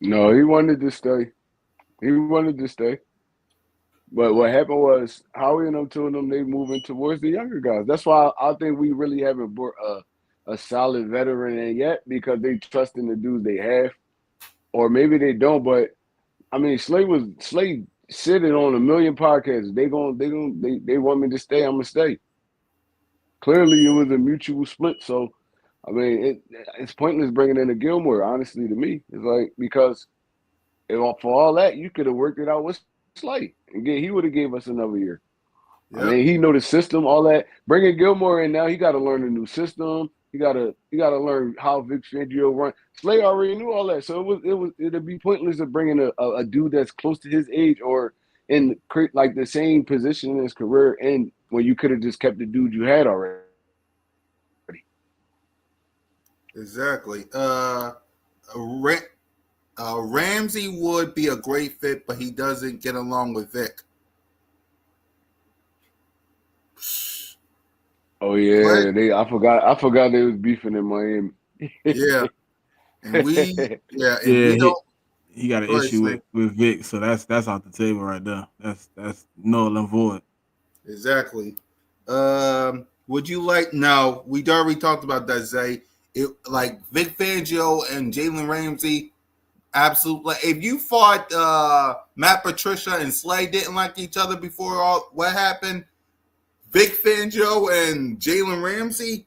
No, he wanted to stay. He wanted to stay. But what happened was Howie and them two of them, they moving towards the younger guys. That's why I think we really haven't brought a solid veteran in yet, because they trust in the dudes they have. Or maybe they don't, but I mean Slay sitting on a million podcasts. They want me to stay, I'm gonna stay. Clearly it was a mutual split. So I mean it's pointless bringing in a Gilmore, honestly, to me. It's like, because for all that, you could have worked it out with Slay. Again, he would have gave us another year. Yep. I mean, he know the system, all that. Bringing Gilmore in now, he got to learn a new system. He got to learn how Vic Fangio run. Slay already knew all that, so it'd be pointless of bringing a dude that's close to his age or in like the same position in his career, and when you could have just kept the dude you had already. Exactly. Ramsey would be a great fit, but he doesn't get along with Vic. Oh yeah, I forgot they was beefing in Miami. Yeah, and we don't. He got an issue with Vic, so that's off the table right there. That's null and void. Exactly. Would you like? No, we already talked about that, Zay. Like Vic Fangio and Jalen Ramsey. Absolutely. If you thought Matt Patricia and Slay didn't like each other before what happened, Vic Fangio and Jalen Ramsey,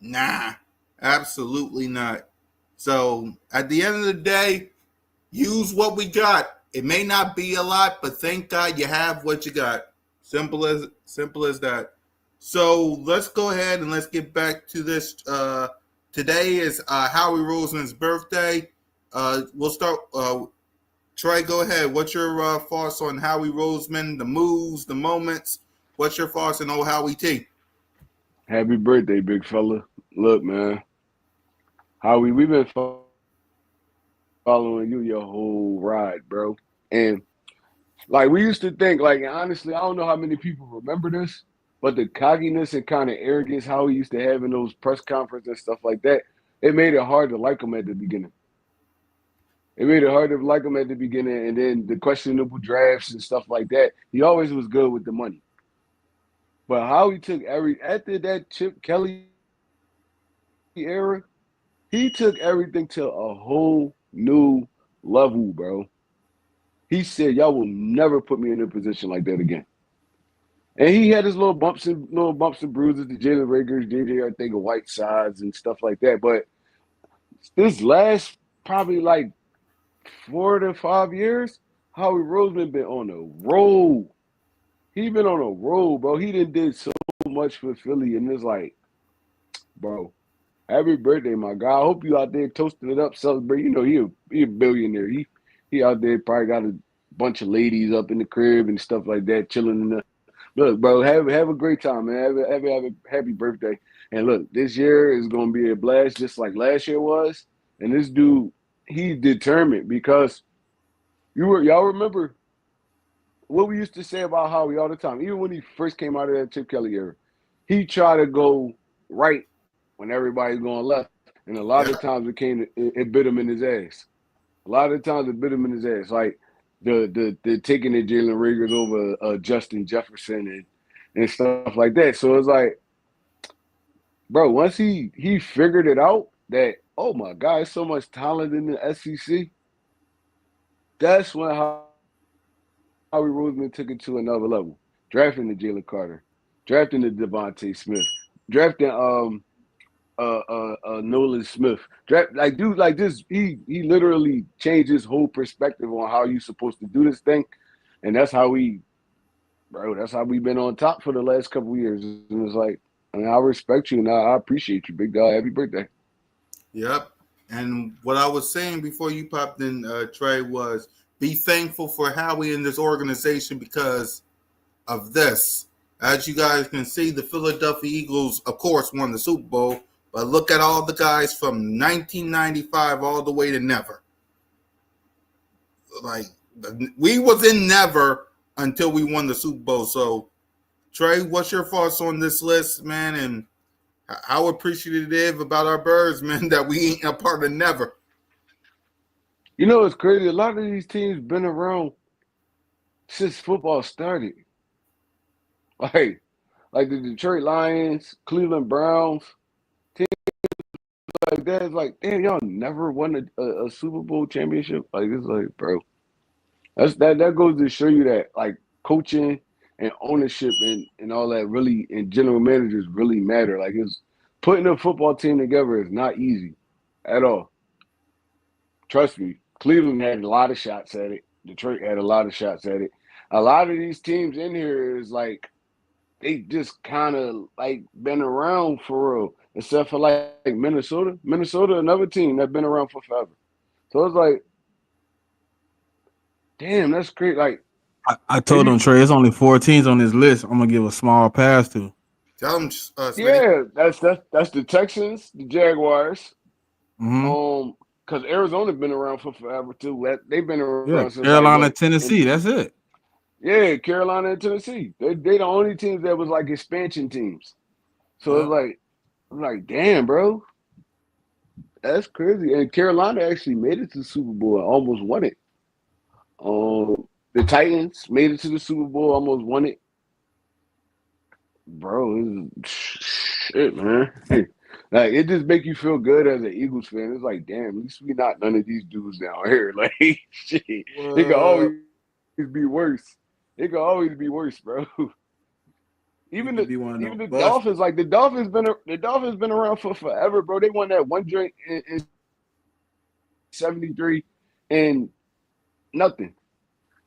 nah, absolutely not. So at the end of the day, use what we got. It may not be a lot, but thank God you have what you got. Simple as that. So let's go ahead and let's get back to this. Today is Howie Roseman's birthday. We'll start. Troy, go ahead. What's your thoughts on Howie Roseman, the moves, the moments? What's your thoughts on old Howie T? Happy birthday, big fella. Look, man. Howie, we've been following you your whole ride, bro. And like we used to think, like honestly, I don't know how many people remember this, but the cockiness and kind of arrogance Howie used to have in those press conferences and stuff like that, it made it hard to like him at the beginning. It made it hard to like him at the beginning, and then the questionable drafts and stuff like that. He always was good with the money. But Howie took after that Chip Kelly era, he took everything to a whole new level, bro. He said, "Y'all will never put me in a position like that again." And he had his little bumps and bruises, the Jalen Rakers, JJ, I think, of White sides and stuff like that. But this last probably like 4 to 5 years, Howie Roseman been on a roll. He been on a roll, bro. He did so much for Philly, and it's like, bro, happy birthday, my guy. I hope you out there toasting it up, celebrating. You know, he a billionaire. He out there probably got a bunch of ladies up in the crib and stuff like that, chilling in the. Look, bro, have a great time, man. Have a happy birthday. And look, this year is gonna be a blast, just like last year was. And this dude, he's determined, because y'all remember what we used to say about Howie all the time, even when he first came out of that Chip Kelly era. He tried to go right when everybody's going left, and a lot of times it bit him in his ass. A lot of times it bit him in his ass, like the taking the Jalen Rakers over Justin Jefferson, and stuff like that. So it's like, bro, once he figured it out that, oh my God, there's so much talent in the SEC. That's when Howie Roseman took it to another level. Drafting the Jalen Carter, drafting the Devontae Smith, drafting Nolan Smith. Draft like dude like this. He literally changed his whole perspective on how you supposed to do this thing, and that's how that's how we've been on top for the last couple of years. And it's like, I mean, I respect you and I appreciate you, big dog. Happy birthday. Yep. And what I was saying before you popped in, Trey, was be thankful for Howie and this organization because of this. As you guys can see, the Philadelphia Eagles, of course, won the Super Bowl, but look at all the guys from 1995 all the way to never. Like, we was in never until we won the Super Bowl. So, Trey, what's your thoughts on this list, man? And how appreciative about our birds, man, that we ain't a part of never. You know, it's crazy. A lot of these teams been around since football started. Like, like the Detroit Lions, Cleveland Browns, teams like that. It's like, damn, y'all never won a Super Bowl championship. Like, it's like, bro, that goes to show you that like coaching and ownership and all that really and general managers really matter. Like, it's putting a football team together is not easy at all. Trust me. Cleveland had a lot of shots at it. Detroit had a lot of shots at it. A lot of these teams in here is like they just kind of like been around for real, except for like Minnesota. Minnesota, another team that's been around for forever. So it's like, damn, that's great. Like, I if told you, him Trey, it's only 4 teams on this list. I'm gonna give a small pass to. Tell them, Smitty. yeah, that's the Texans, the Jaguars. Mm-hmm. Because Arizona been around for forever too. They've been around Yeah, since like what? Carolina, Tennessee. That's it. Yeah, Carolina and Tennessee. They the only teams that was like expansion teams. So it's Yep. like, I'm like, damn, bro, that's crazy. And Carolina actually made it to the Super Bowl and almost won it. The Titans made it to the Super Bowl, almost won it. Bro, shit, man. Like, it just make you feel good as an Eagles fan. It's like, damn, at least we not none of these dudes down here. Like, shit, it could What? always be worse. It could always be worse, bro. We Even could the be one of even them the bust. Dolphins, like the Dolphins been around for forever, bro. They won that one joint in '73 and nothing.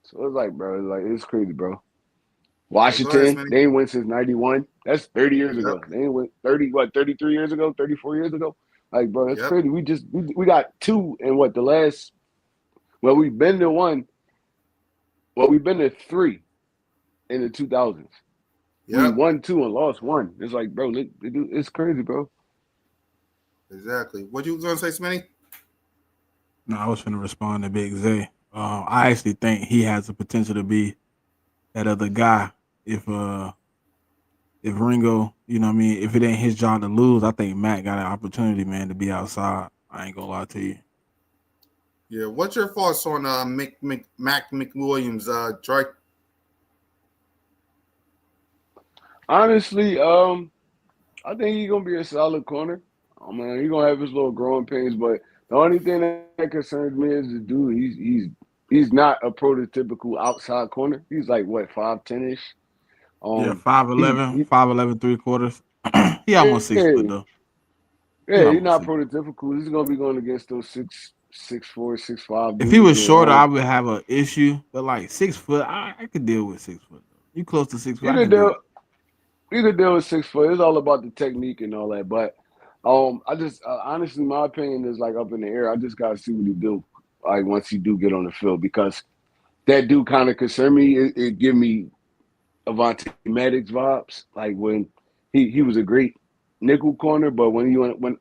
So it's like, bro, it's crazy, bro. Yeah, go ahead, Washington, Smitty. they ain't win since '91. That's 30 years Yep. ago. They ain't win 33 years ago, 34 years ago. Like, bro, that's Yep. crazy. We got two in what the last. Well, we've been to one. Well, we've been to three in the 2000s. We Yep. won two and lost one. It's like, bro, it's crazy, bro. Exactly. What you was gonna say, Smitty? No, I was finna respond to Big Zay. I actually think he has the potential to be that other guy. If if Ringo, you know what I mean, if it ain't his job to lose, I think Matt got an opportunity, man, to be outside. I ain't gonna lie to you. Yeah. What's your thoughts on Mac McWilliams, Trey? Honestly, I think he's gonna be a solid corner. I mean, he's gonna have his little growing pains, but the only thing that concerns me is the dude. He's not a prototypical outside corner. He's like what 5'10" ish. Yeah, Um, he 5'11", he 5'11", 3/4. He almost 6 foot yeah though. He yeah he's almost not 6 foot. prototypical. He's gonna be going against those 6'4", 6'5" If he dudes was getting shorter, I long. would have an issue. But like 6 foot, I could deal with 6 foot. Though. You close to 6 foot, You I could can deal. do you could deal with 6 foot. It's all about the technique and all that. But I just honestly, my opinion is like up in the air. I just gotta see what he do. Like once he do get on the field, because that do kind of concern me. It give me Avante Maddox vibes. Like when he was a great nickel corner, but when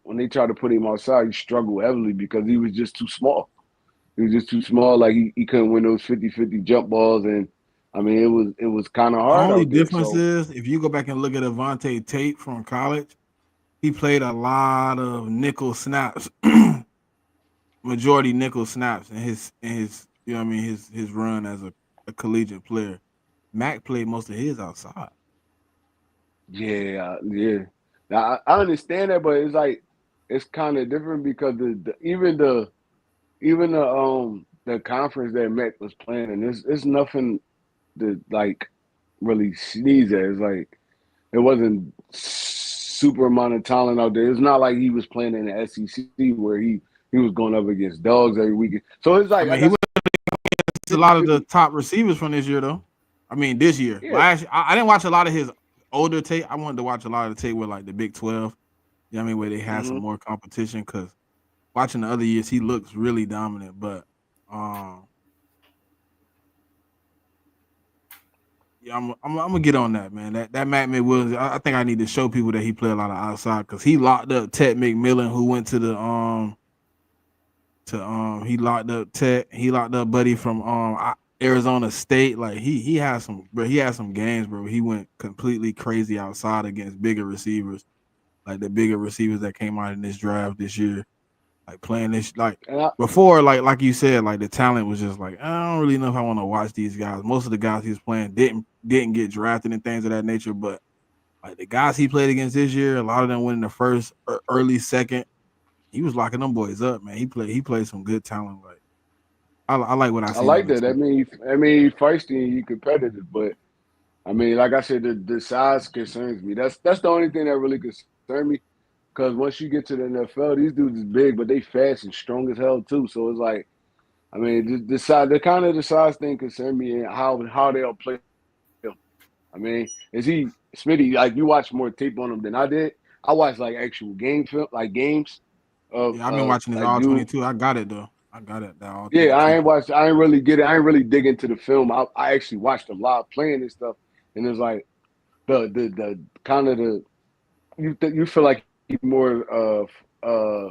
when they tried to put him outside, he struggled heavily because he was just too small. He was just too small. Like he couldn't win those 50-50 jump balls, and I mean it was kind of The hard only out there. difference So is if you go back and look at Avante tape from college, he played a lot of nickel snaps, majority nickel snaps in his you know what I mean his run as a collegiate player. Mac played most of his outside. Yeah. Now I understand that, but it's like it's kind of different because even the conference that Mac was playing, and it's nothing to like really sneeze at. It's like it wasn't super amount of talent out there. It's not like he was playing in the SEC where he was going up against dogs every weekend. So it's I like mean, he that's was a lot of the top receivers from this year, though. I mean, this year. yeah. Last, I didn't watch a lot of his older tape. I wanted to watch a lot of the tape with like the Big 12. You know what I mean, where they had some Hmm. more competition. Because watching the other years, he looks really dominant. But um, yeah, I'm gonna get on that, man. That Matt McWilliams, I think I need to show people that he played a lot of outside because he locked up Ted McMillan, who went to he locked up Ted, he locked up Buddy from Arizona State. Like he had some, bro. He had some games, bro. He went completely crazy outside against bigger receivers, like the bigger receivers that came out in this draft this year. Like playing this like And I, before, like you said, like the talent was just like I don't really know if I want to watch these guys. Most of the guys he was playing didn't get drafted and things of that nature, but like the guys he played against this year, a lot of them went in the first or early second. He was locking them boys up, man. He played some good talent. Like I like what I I seen on like the that. tape. He feisty and he competitive, but I mean, like I said, the size concerns me. That's the only thing that really concerns me. Because once you get to the NFL, these dudes is big, but they fast and strong as hell too. So it's like, I mean, the size, the size thing concern me and how they'll play him. I mean, is he Smitty? Like you watch more tape on him than I did. I watched like actual game film, like games Yeah, I've been watching his like all dude. 22. I got it though. I got it. That all Yeah, 22. I ain't really get it. I ain't really dig into the film. I actually watched him live playing and stuff, and it's like the kind of the you feel like he's more of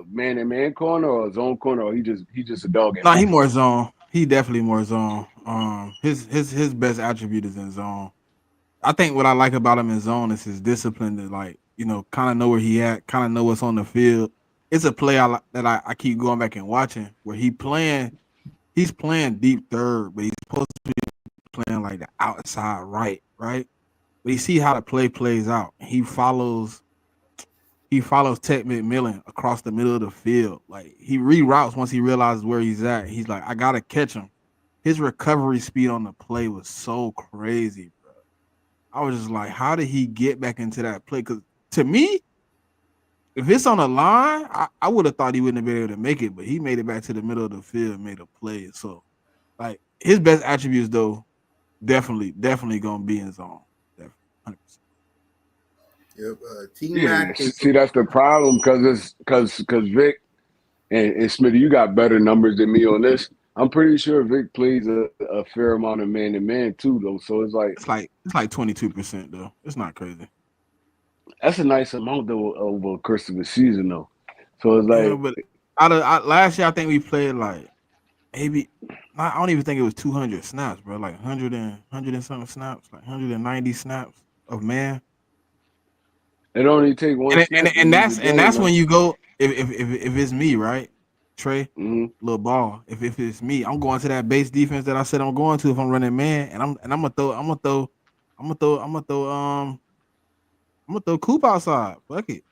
man and man corner or zone corner, or he just a dog at No, he both of more them. zone. He definitely more zone. His best attribute is in zone. I think what I like about him in zone is his discipline to like, kind of know where he at, kind of know what's on the field. It's a play that I keep going back and watching where he's playing deep third, but he's supposed to be playing like the outside right? But you see how the play plays out. He follows Tech McMillan across the middle of the field. Like he reroutes once he realizes where he's at. He's like, I gotta catch him. His recovery speed on the play was so crazy, bro. I was just like, how did he get back into that play? Because to me, if it's on the line, I would have thought he wouldn't have been able to make it, but he made it back to the middle of the field and made a play. So, like, his best attributes, though, definitely gonna be in zone. Definitely, 100%. Yep. T Yeah, Mac is see that's the problem because it's because Vic and Smitty, you got better numbers than me on this. I'm pretty sure Vic plays a fair amount of man to man too, though. So it's like It's like 22% though. It's not crazy. that's a nice amount though over the course of the season though. So it's Yeah, like but last year I think we played like maybe I don't even think it was 200 snaps, bro. Like 100 and something snaps, like 190 snaps of man. it only take one snap to lose the And game, that's man. when you go if it's me, right, Trey, Hmm. little ball. If it's me, I'm going to that base defense that I said I'm going to if I'm running man, and I'm gonna throw I'm gonna throw Coop outside. Fuck it.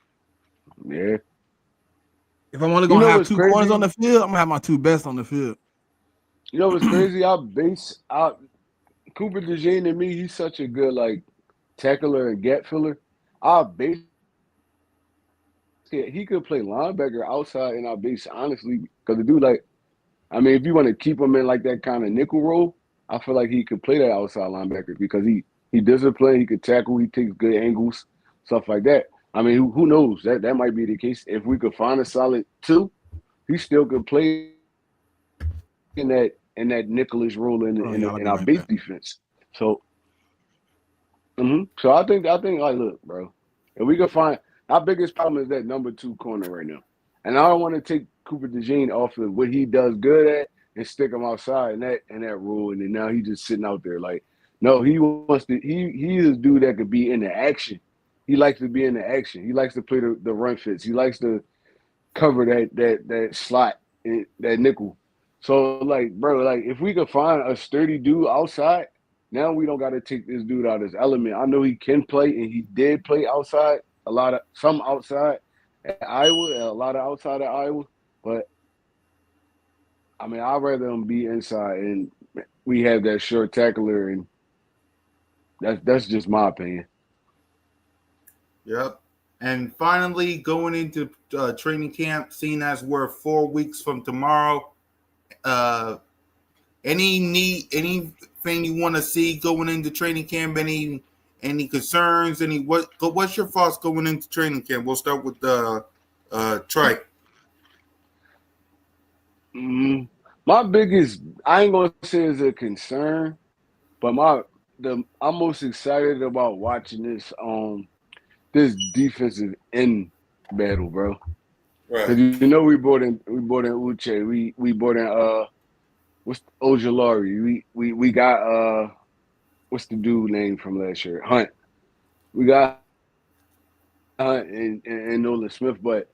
Yeah. If I'm only You gonna know have what's two corners on crazy? the field, I'm gonna have my two best on the field. You know what's crazy? I base out Cooper DeJean and me. He's such a good like tackler and gap filler. Our base he could play linebacker outside in our base honestly because the dude like I mean if you want to keep him in like that kind of nickel role, I feel like he could play that outside linebacker because he disciplined, he could tackle, he takes good angles, stuff like that. I mean, who knows? That might be the case. If we could find a solid two, he still could play in that nickelish role Oh y'all, I'll in be our right base back. defense. So so I think like look, bro, if we could find our biggest problem is that number two corner right now, and I don't want to take Cooper DeJean off of what he does good at and stick him outside in that role, and then now he's just sitting out there like no, he wants to he is a dude that could be in the action. He likes to be in the action. He likes to play the run fits. He likes to cover that slot, that nickel. So like, bro, like if we could find a sturdy dude outside, Now we don't got to take this dude out of his element. I know he can play, and he did play outside some outside at Iowa, a lot of outside at Iowa. But I mean, I'd rather him be inside, and we have that short tackler, and that's just my opinion. Yep. And finally, going into training camp, seeing as we're 4 weeks from tomorrow, uh, anything you want to see going into training camp? Any concerns? What's your thoughts going into training camp? We'll start with Trey. My biggest, I ain't gonna say is a concern, but I'm most excited about watching this defensive end battle, bro. Right. Because we brought in Uche, we brought in what's Ojolari, we got what's the dude name from last year, Hunt. We got Hunt and Nolan Smith, but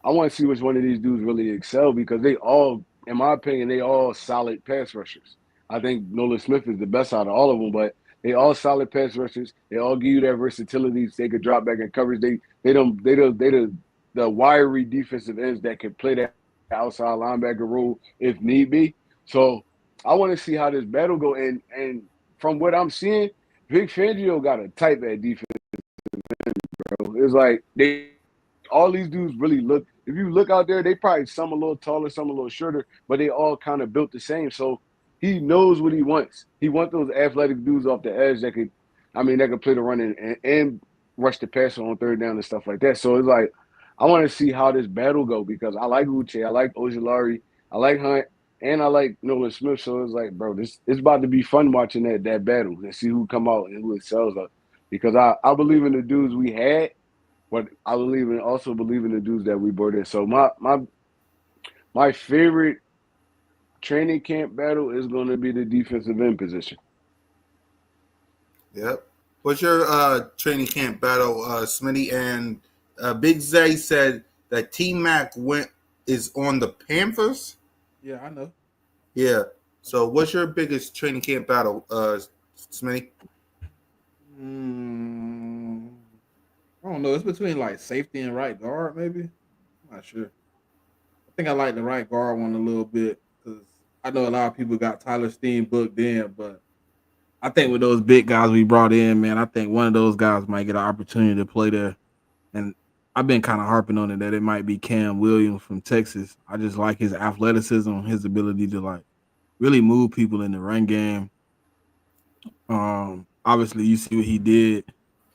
I want to see which one of these dudes really excel because they all, in my opinion, they all solid pass rushers. I think Nolan Smith is the best out of all of them, but they all solid pass rushers. They all give you that versatility. So they could drop back in coverage. The wiry defensive ends that can play that outside linebacker role if need be. So I want to see how this battle go. And from what I'm seeing, Vic Fangio got a type at defense. It's like all these dudes really look. If you look out there, they probably some a little taller, some a little shorter, but they all kind of built the same. So he knows what he wants. He wants those athletic dudes off the edge that could play the run and rush the passer on third down and stuff like that. So it's like I want to see how this battle go because I like Uche, I like Ojolari, I like Hunt, and I like Nolan Smith. So it's like, bro, this it's about to be fun watching that battle and see who come out and who excels up. Because I believe in the dudes we had, but I also believe in the dudes that we brought in. So my favorite training camp battle is going to be the defensive end position. Yep. What's your training camp battle, Smitty? And Big Zay said that T Mac is on the Panthers. Yeah, I know. Yeah. So what's your biggest training camp battle, Smitty? I don't know. It's between like safety and right guard, maybe. I'm not sure. I think I like the right guard one a little bit because I know a lot of people got Tyler Steen booked in, but I think with those big guys we brought in, man, I think one of those guys might get an opportunity to play there. And I've been kind of harping on it that it might be Cam Williams from Texas. I just like his athleticism, his ability to like really move people in the run game. Obviously, you see what he did.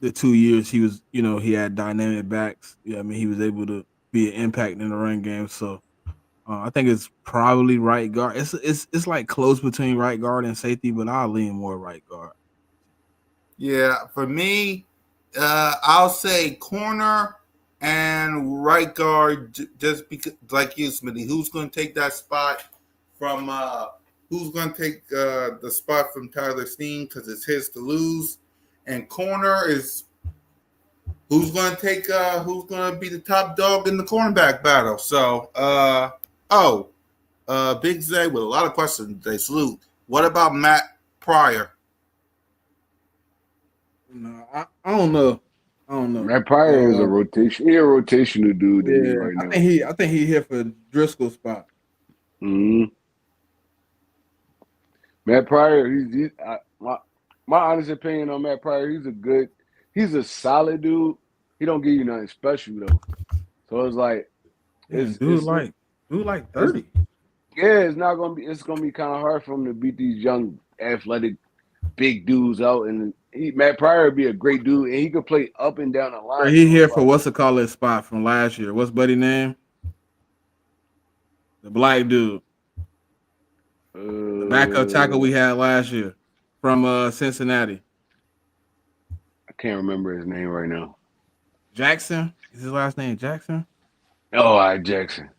The 2 years he was, he had dynamic backs. Yeah, I mean, he was able to be an impact in the run game. So I think it's probably right guard. It's like close between right guard and safety, but I'll lean more right guard. Yeah, for me, I'll say corner and right guard, just because, like you, Smitty. Who's going to take that spot from? Who's going to take the spot from Tyler Steen because it's his to lose? And corner is who's going to take? Who's going to be the top dog in the cornerback battle? So, Big Zay with a lot of questions. They salute. What about Matt Pryor? No, I don't know. I don't know. Matt Pryor is a rotation. He's a rotational dude to me Yeah, right now. I think he here for Driscoll spot. Mm-hmm. Matt Pryor, my honest opinion on Matt Pryor, he's a solid dude. He don't give you nothing special though. So it's like Dude like 30. It's gonna be kind of hard for him to beat these young athletic big dudes out. And Matt Pryor would be a great dude, and he could play up and down the line. He here for what's the call it spot from last year? What's buddy name? The black dude. The backup tackle we had last year from Cincinnati. I can't remember his name right now. Jackson? Is his last name Jackson? Oh, Jackson.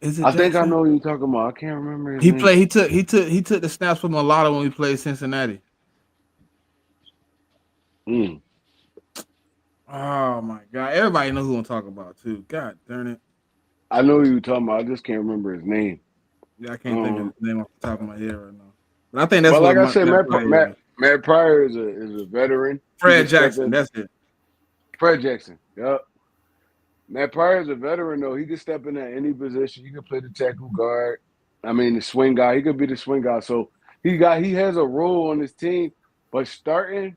Is it I Jackson? think I know who you're talking about. I can't remember his name. He took the snaps from Mulatto when we played Cincinnati. Mm. Oh my god. Everybody knows who I'm talking about too. God darn it. I know who you're talking about. I just can't remember his name. Yeah, I can't think of his name off the top of my head right now. But I think that's but what like I said, Matt Pryor is a veteran. He Fred can step Jackson, in. that's it. Fred Jackson. Yep. Matt Pryor is a veteran though. He can step in at any position. He can play the tackle guard. I mean the swing guy. He could be the swing guy. So he has a role on his team. But starting,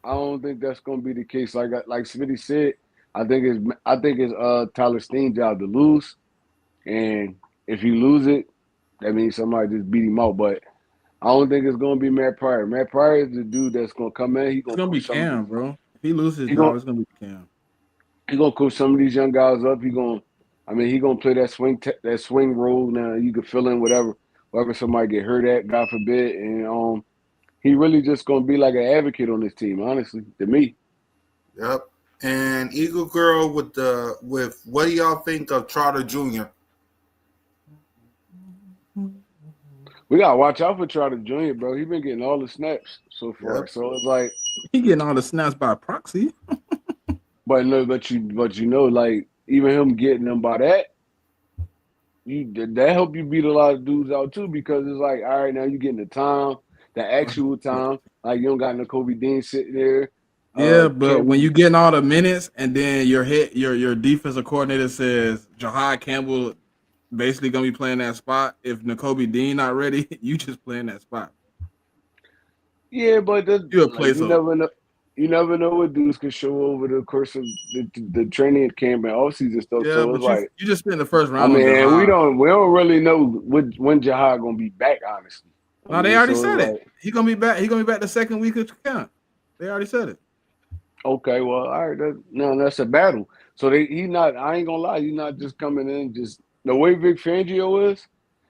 I don't think that's going to be the case. Like Smitty said, I think it's Tyler Steen's job to lose. And if he lose it, that means somebody just beat him out. But I don't think it's gonna be Matt Pryor. Matt Pryor is the dude that's gonna come in. He It's gonna gonna be coach some of these. Cam, bro. If he loses his He job, gonna it's gonna be Cam. he gonna coach some of these young guys up. He gonna play that that swing role. Now you can fill in whatever somebody get hurt at, God forbid. And he really just gonna be like an advocate on this team. Honestly, to me, Yep. And Eagle Girl with what do y'all think of Trotter Jr.? we gotta watch out for Trotter Jr., bro. He been getting all the snaps so far. Yep. So it's like, He getting all the snaps by proxy. but no, but you know, like even him getting them by that. That help you beat a lot of dudes out too because it's like, all right, now you getting the time, the actual time. Like you don't got no Kobe Dean sitting there. Yeah, but when Campbell, you getting all the minutes and then your defensive coordinator says Jahad Campbell basically gonna be playing that spot. If N'Kobe Dean not ready, you just playing that spot. yeah, but You a like you placeholder. never know. You never know what dudes can show over the course of the training camp and off season stuff. Yeah, So it's but you like, you just spent the first I round on mean, we Jahad. don't really know when Jahad gonna be back. Honestly, I No, they mean, already so it's said it. like, He gonna be back. He gonna be back the second week of camp. They already said it. okay, well, all right, no, that's a battle. So he not. I ain't gonna lie, he's not just coming in just the way Vic Fangio is.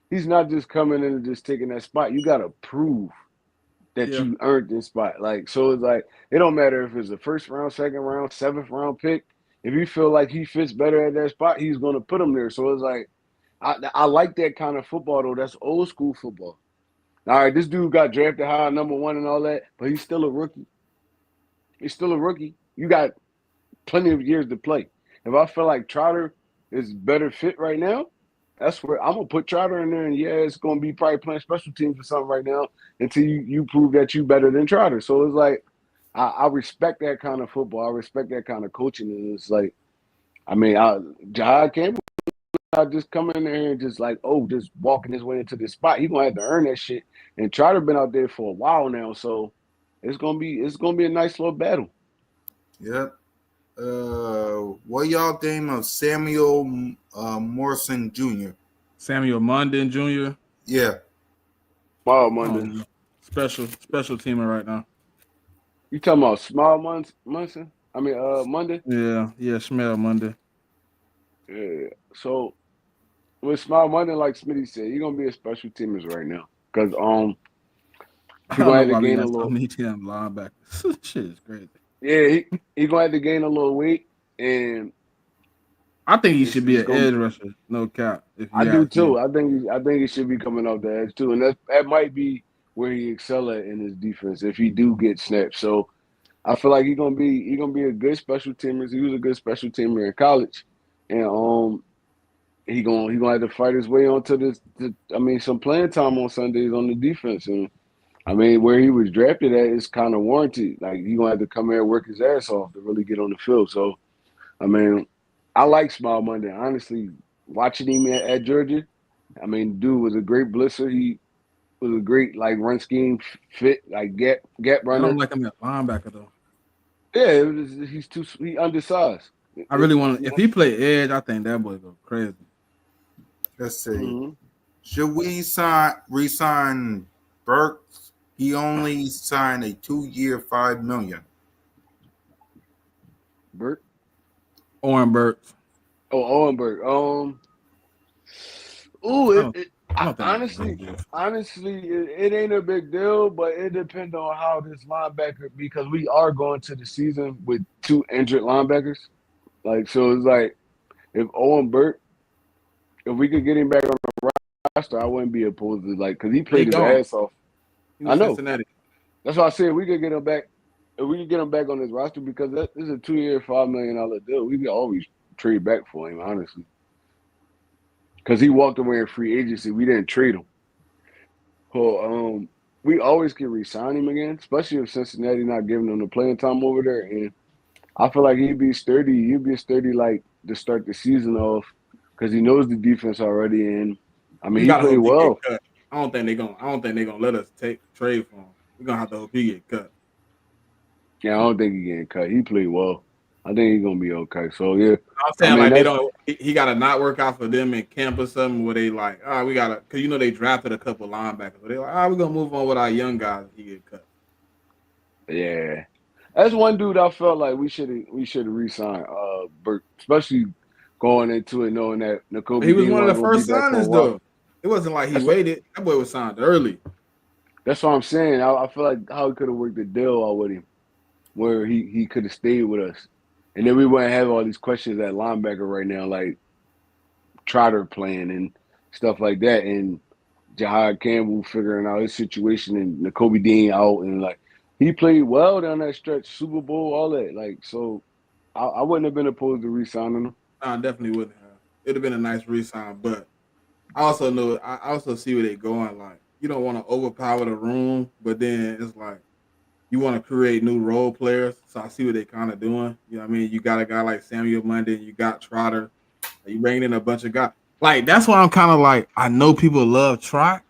He's not just coming in and just taking that spot. You got to prove that Yeah. you earned this spot. Like so, it's like it don't matter if it's the first round, second round, seventh round pick. If you feel like he fits better at that spot, he's gonna put him there. So it's like I like that kind of football though. That's old school football. All right, this dude got drafted high, number 1 and all that, but he's still a rookie. He's still a rookie. You got plenty of years to play. If I feel like Trotter is better fit right now, that's where I'm gonna put Trotter in there. And yeah, it's gonna be probably playing special teams or something right now until you prove that you better than Trotter. So it's like I respect that kind of football. I respect that kind of coaching. And it's like, I mean, Jahad Campbell not just come in there and just like, oh, just walking his way into this spot. He's gonna have to earn that shit. And Trotter been out there for a while now, so it's gonna be a nice little battle. Yep. What y'all think of Samuel Morrison Jr.? Samuel Munden Jr. Yeah. Small I Monday. don't know. Special teamer right now. You talking about small Munson? I mean, Monday. Yeah, Shmel Munden. Yeah. So with Smile Monday, like Smitty said, you're gonna be a special teamers right now. Cause I he don't gonna know have to why we gain a got so little many damn linebackers. Shit is crazy. yeah, he gonna have to gain a little weight and I think he should be it's an gonna edge rusher, no cap. If I you do ask me, too. I think he should be coming off the edge too. And that might be where he excel at in his defense if he do get snapped. So I feel like he gonna be a good special teamer. He was a good special teamer in college. And he gonna have to fight his way onto I mean, some playing time on Sundays on the defense. And I mean, where he was drafted at is kind of warranted. Like he gonna have to come here and work his ass off to really get on the field. So I mean, I like Small Monday. Honestly, watching him at Georgia, I mean, dude was a great blitzer. He was a great like run scheme fit, like gap I don't runner. like him at linebacker though. Yeah, he undersized. I really want to. If he play edge, I think that boy go crazy. Let's see. Mm-hmm. Should we resign Burks? He only signed a 2-year, $5 million. Burt. Oren Burks. Oh, Owenberg. Ooh, I don't. I don't think that's a honestly, big deal. it ain't a big deal, but it depends on how this linebacker because we are going to the season with 2 injured linebackers. Like, so it's like if Owen Burt, if we could get him back on the roster, I wouldn't be opposed to like because he He played his gone. ass off. He I was know. Cincinnati. That's why I said we could get him back. If we could get him back on his roster because this is a 2-year, $5 million deal, we could always trade back for him, honestly. Because he walked away in free agency, we didn't trade him. So we always can re-sign him again, especially if Cincinnati not giving him the playing time over there. And I feel like he'd be sturdy. He'd be sturdy like to start the season off because he knows the defense already. And I mean, We he gotta played hope he get well. cut. I don't think they're gonna let us take trade for him. We're gonna have to hope he get cut. Yeah, I don't think he getting cut. He played well. I think he's gonna be okay. So yeah, I'm I saying mean like they that's don't. He got to not work out for them in camp or something where they like, we gotta, cause they drafted a couple linebackers. But they like, we're gonna move on with our young guys. He get cut. yeah. That's one dude I felt like we should have re-signed. Burt, especially going into it knowing that But he Nakobe was Dean one of wasn't the gonna be first back for a signings while. though. It wasn't like he That's what waited. That boy was signed early. that's what I'm saying. I feel like how he could have worked the deal out with him, where he could have stayed with us, and then we wouldn't have all these questions at linebacker right now, like Trotter playing and stuff like that, and Jahad Campbell figuring out his situation and Nakobe Dean out, and like he played well down that stretch, Super Bowl, all that. Like so, I wouldn't have been opposed to re-signing him. I definitely wouldn't have. It'd have been a nice re-sign, but I also know. I also see where they're going. Like you don't want to overpower the room, but then it's like you want to create new role players. So I see what they kind of doing. You know what I mean? You got a guy like Samuel London, you got Trotter, you bringing in a bunch of guys. Like that's why I'm kind of like I know people love Trot,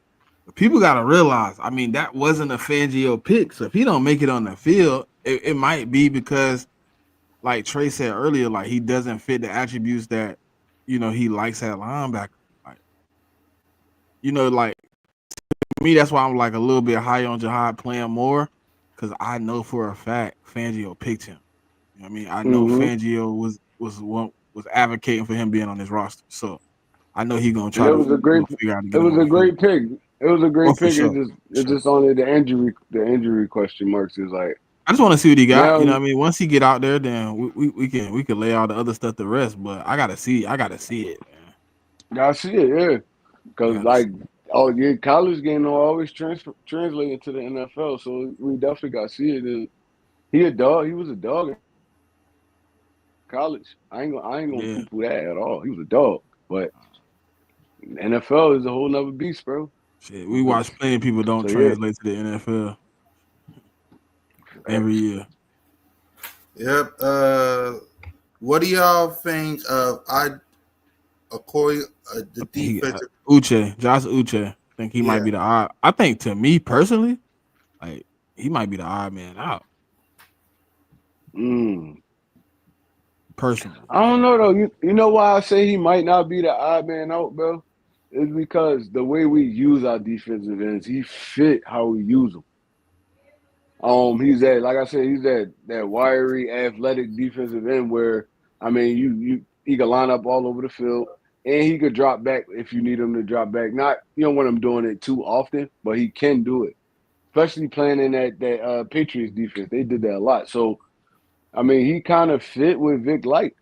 but people got to realize. I mean, that wasn't a Fangio pick. So if he don't make it on the field, it might be because, like Trey said earlier, like he doesn't fit the attributes that he likes at linebacker. Like like me, that's why I'm like a little bit high on Jahad playing more because I know for a fact Fangio picked him. You know what I mean, I know Mm-hmm. Fangio was advocating for him being on this roster, so I know he's gonna And try to figure out how to it get him was on a the field. great pick. It was a Oh, great for pick. sure, for It's sure. just only the injury question marks is like I just want to see what he got. You know now. what I mean? Once he get out there, then we can lay all the other stuff to rest. But I gotta see it, man. I see it, yeah. I Because gotta see. like, oh yeah, college game don't always translate into the NFL. So we definitely got to see it. He a dog. He was a dog in college. I ain't gonna Yeah, poo poo that at all. He was a dog. But NFL is a whole nother beast, bro. shit. We watch plenty of people don't So yeah, translate to the NFL every facts. year. Yep. What do y'all think of Okoye, the He defensive? Josh Uche. I think he might Yeah. be the odd. I think to me personally, like he might be the odd man out. Mm. Personally, I don't know though. You know why I say he might not be the odd man out, bro? Is because the way we use our defensive ends, he fit how we use them. He's that, like I said, he's that wiry, athletic defensive end where I mean, he can line up all over the field, and he could drop back if you need him to drop back. Not you don't want him doing it too often, but he can do it, especially playing in that Patriots defense. They did that a lot. So I mean, he kind of fit with Vic Light,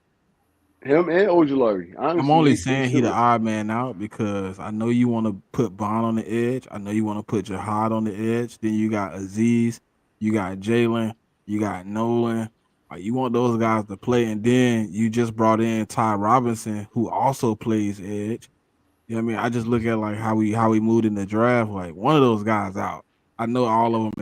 him and Ojulari. I'm Honestly, only they saying he fit the with. odd man out because I know you want to put Bond on the edge. I know you want to put Jihad on the edge. Then you got Aziz, you got Jalen, you got Nolan. Like you want those guys to play, and then you just brought in Ty Robinson, who also plays edge. You know what I mean? I just look at like how we moved in the draft. Like one of those guys out. I know all of them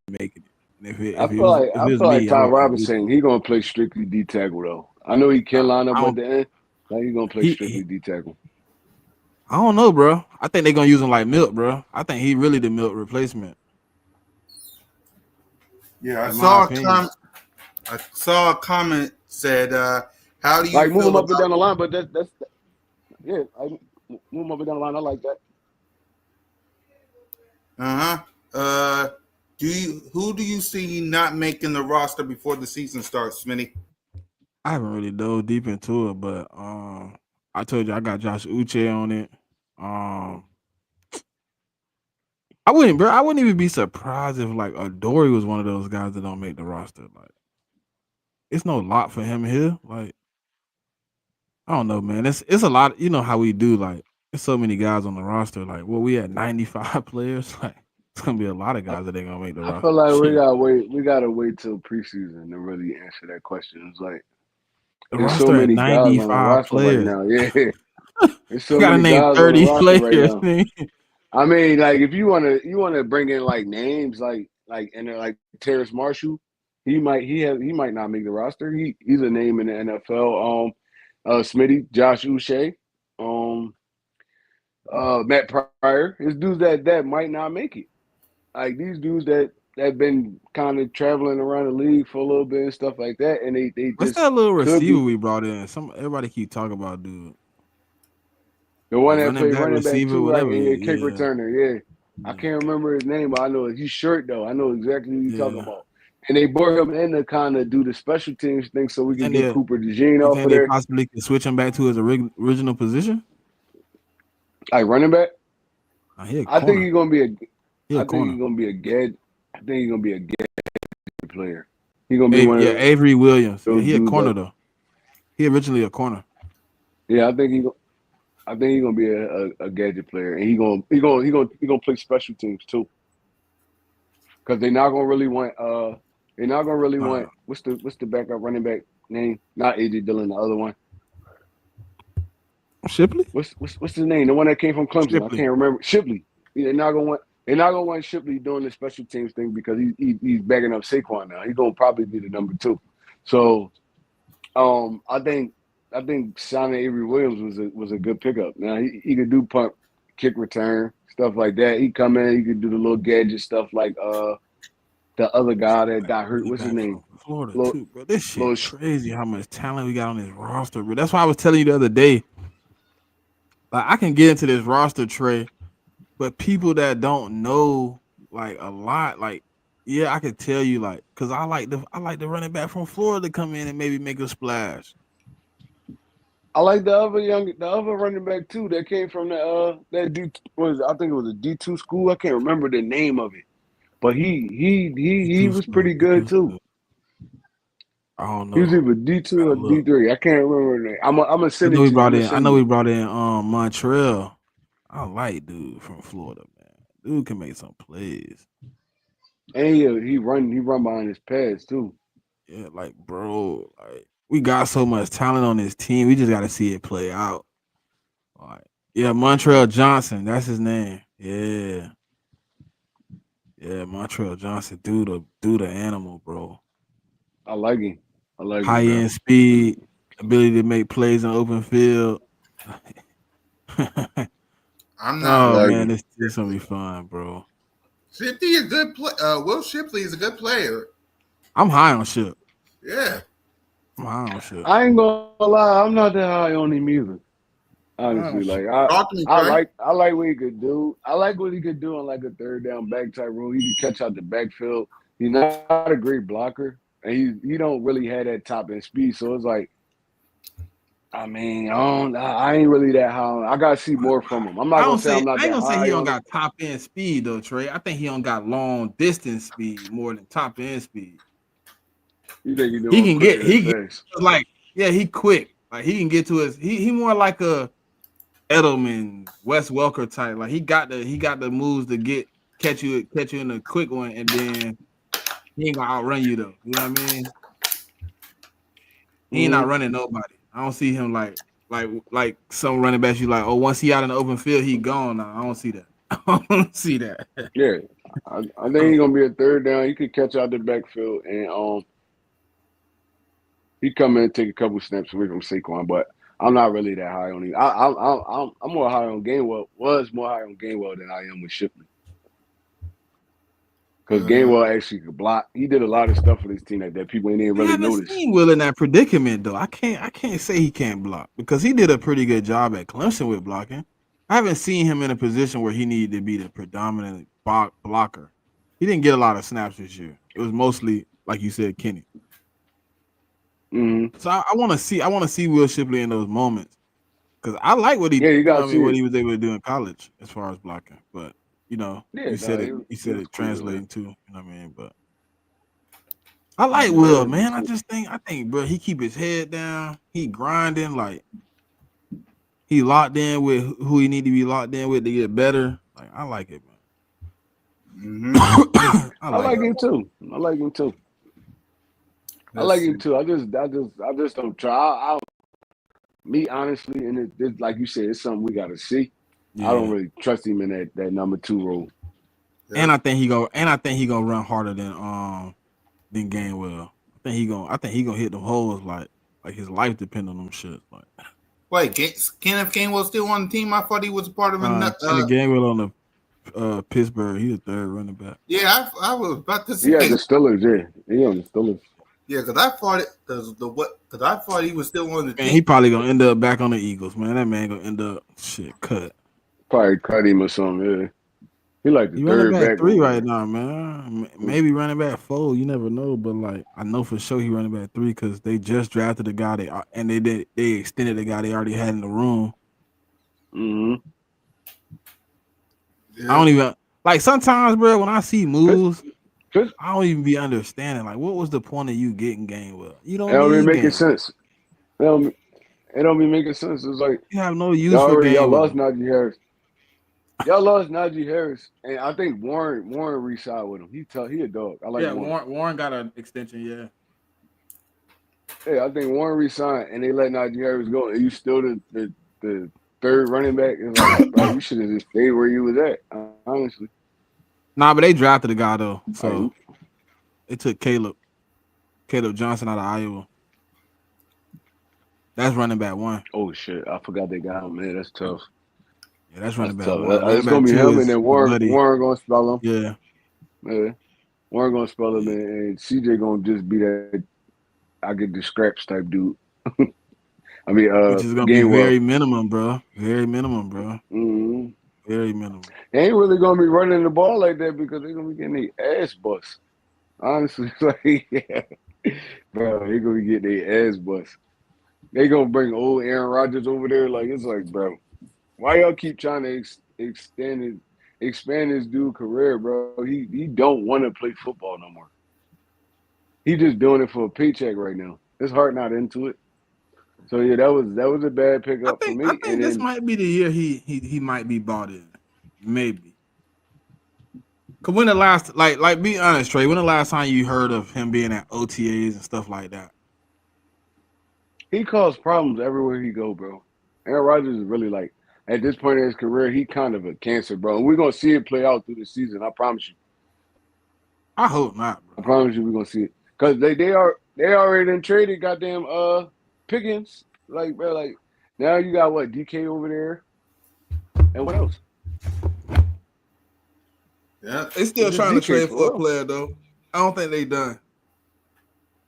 making it. And if it, I if it feel was like if I it was feel like me, I Ty would pick Uche. Robinson. He gonna play strictly D tackle though. I know he can line up I at don't. the end. Like he gonna play He strictly D tackle. I don't know, bro. I think they're gonna use him like milk, bro. I think he really the milk replacement, Yeah. in my opinion. I saw a comment said, "How do you Like move him feel up and about?" down the line, but that's yeah. Move him up and down the line. I like that. Uh huh. Who do you see not making the roster before the season starts, Smitty? I haven't really dove deep into it, but I told you I got Josh Uche on it. Um, I wouldn't, bro. I wouldn't even be surprised if like Adoree was one of those guys that don't make the roster. Like, it's no lot for him here. Like, I don't know, man. It's a lot. You know how we do. Like, there's so many guys on the roster. Like, well, we had 95 players. Like, it's gonna be a lot of I, guys that ain't gonna make the I feel roster. like we Shit, gotta wait. We gotta wait till preseason to really answer that question. It's like the there's so roster at many guys on the 95 roster right players. now. Yeah, there's You so gotta many name guys on the 30 roster right players, now. man. I mean, like if you wanna bring in like names and like Terrace Marshall, he might not make the roster. He's a name in the NFL. Smitty, Josh Uche, um, Matt Pryor. It's dudes that might not make it. Like these dudes that been kind of traveling around the league for a little bit and stuff like that, and they What's just that little could receiver be we brought in? Everybody keep talking about, dude. the The one that running played back, running back receiver, too, right? whatever. And a kick Yeah, returner, yeah. I yeah, can't remember his name, but I know he's short though. I know exactly who you're talking yeah. about. And they brought him in to kind of do the special teams thing so we can And get they, Cooper DeJean you off think of they there. possibly can switch him back to his original position? Like running back, Nah, he a I think corner. he's gonna be He a I think corner. he's gonna be a Gad. I think he's gonna be a Gad player. He's gonna be one Yeah, of Avery Williams. Yeah, those he a dudes corner that. though. He originally a corner. Yeah, I think he's gonna be a gadget player, and he gonna play special teams too. Because they're not gonna really Nah, want what's the backup running back name? Not AJ Dillon, the other one. Shipley. What's his name? The one that came from Clemson. I Shipley. can't remember. Shipley. They're not gonna want Shipley doing the special teams thing because he's backing up Saquon now. He's gonna probably be the number two. So I think signing Avery Williams was a good pickup. Now he could do punt, kick return, stuff like that. He come in, he could do the little gadget stuff like the other guy that got hurt. He What's his back name? from Florida Little, too, bro. This shit little, crazy how much talent we got on this roster, bro. That's why I was telling you the other day. Like I can get into this roster tray, but people that don't know like a lot, like yeah, I could tell you like because I like the running back from Florida to come in and maybe make a splash. I like the other running back too that came from that D was I think it was a D2 school. I can't remember the name of it, but D he two was school, pretty D good two too. school. I don't He was know. either D2 Gotta or look. D3. I can't remember the name. I'm gonna I send know it we to you. I'm brought gonna in. I send know you. we brought in Montreal. I like dude from Florida, man. Dude can make some plays. And he run behind his pads too. Yeah, like bro, like we got so much talent on this team. We just got to see it play out. Like, yeah, Montreal Johnson, that's his name. Yeah, yeah, Montreal Johnson, do the animal, bro. I like him. I like him, High bro. end speed, ability to make plays in open field. I'm I not. Oh like man, him. this gonna be fun, bro. Shipley a good play. Will Shipley is a good player. I'm high on shit. Yeah. I'm high on shit. I ain't gonna lie. I'm not that high on him either. I'm high on Honestly, shit. like Talk to me, Trey. I like what he could do. I like what he could do on like a third down back type role. He can catch out the backfield. He's not a great blocker, and he don't really have that top end speed. So it's like, I mean, I ain't really that high on. I gotta see more from him. I'm not I gonna don't say say I'm not I ain't that gonna say he high don't on him. got top end speed though, Trey. I think he don't got long distance speed more than top end speed. You think he's He doing can get quicker than he get fast? like yeah, he quick. Like he can get to his he more like a Edelman, Wes Welker type. Like he got the moves to catch you in a quick one and then he ain't gonna outrun you though. You know what I mean? He ain't not Mm-hmm. running nobody. I don't see him like some running backs you like, oh, once he out in the open field, he gone now. I don't see that. I don't see that. Yeah, I think he's gonna be a third down. He could catch out the backfield, and he come in and take a couple snaps away from Saquon. But I'm not really that high on him. I'm more high on Gainwell. Was more high on Gainwell than I am with Shipley because Uh, Gainwell actually could block. He did a lot of stuff for this team that people ain't even I really haven't noticed. seen Will in that predicament though. I can't say he can't block because he did a pretty good job at Clemson with blocking. I haven't seen him in a position where he needed to be the predominant blocker. He didn't get a lot of snaps this year. It was mostly like you said, Kenny. Hmm. So I want to see Will Shipley in those moments because I like what he Yeah, you you know gotta what I see mean what it. he was able to do in college as far as blocking. But Yeah, you no, said it cool with it. translating too. You know what I mean? But I like Yeah, Will, it was man. I cool. just think, bro, he keep his head down. He grinding like he locked in with who he need to be locked in with to get better. Like I like it, man. mm-hmm. I I like like it. him too. I like him too. I Let's like see. him too. I just don't try. Me honestly, and like you said, it's something we got to see. I don't Yeah. really trust him in that number 2 role. And I think he gonna run harder than Gainwell. I think he gonna hit them holes like his life depend on them shit. Like Wait, Kenneth Gainwell still on the team? I thought he was a part of a. Kenny Gainwell on the Pittsburgh, he the third running back. Yeah, I was about to He had say. the Steelers, yeah. He on the Steelers. Yeah, because I thought I thought he was still on the Man, team. he probably gonna end up back on the Eagles, man. That man gonna end up cut. Probably cut him or something, yeah. He like the He running third back back 3 over right there. now, man. Maybe running back 4. You never know, but like I know for sure he running back 3 because they just drafted the guy they extended the guy they already had in the room. Mm-hmm. Yeah. I don't even like sometimes, bro. When I see moves, Just, I don't even be understanding. Like, what was the point of you getting Gainwell? You it don't don't be need making Gainwell. sense. It don't be making sense. It's like You have no use for y'all lost Gainwell. Najee Harris. Y'all lost Najee Harris, and I think Warren re-signed with him. He a dog. I like Yeah, Warren. Warren got an extension. Yeah, Yeah, I think Warren re-signed, and they let Najee Harris go, and you still the third running back. It's like, bro, you should have just stayed where you was at. Honestly, nah, but they drafted the guy though, so like, they took Caleb Johnson out of Iowa. That's running back 1. oh shit, I forgot they got him. Man, that's tough. Yeah, that's That's running back tough. 1. Running It's back gonna be 2 him, and is then his buddy. Warren gonna spell him. Yeah, Yeah. Warren gonna spell him, yeah. and CJ gonna just be that I get the scraps type dude. I mean, Which is gonna be Gainwell. very minimum, bro. Very minimum, bro. Mm-hmm. Very minimum. They ain't really gonna be running the ball like that because they're gonna be getting their ass bust. Honestly, like, yeah. Bro, they gonna be getting their ass bust. They gonna bring old Aaron Rodgers over there. Like, it's like, bro, why y'all keep trying to expand this dude's career, bro? He don't want to play football no more. He just doing it for a paycheck right now. His heart not into it. So yeah, that was a bad pickup for I me. think And this then might be the year he might be bought in. Maybe. Cause when the last like be honest, Trey, when the last time you heard of him being at OTAs and stuff like that? he caused problems everywhere he go, bro. Aaron Rodgers is really like at this point in his career, he kind of a cancer, bro. And we're gonna see it play out through the season. I promise you. I hope not, I bro. promise you, we're gonna see it because they already done traded goddamn Pickens. Like, bro, like now you got what DK over there, and what else? Yeah. They still It's just trying to DK trade for for a real. player though. I don't think they done.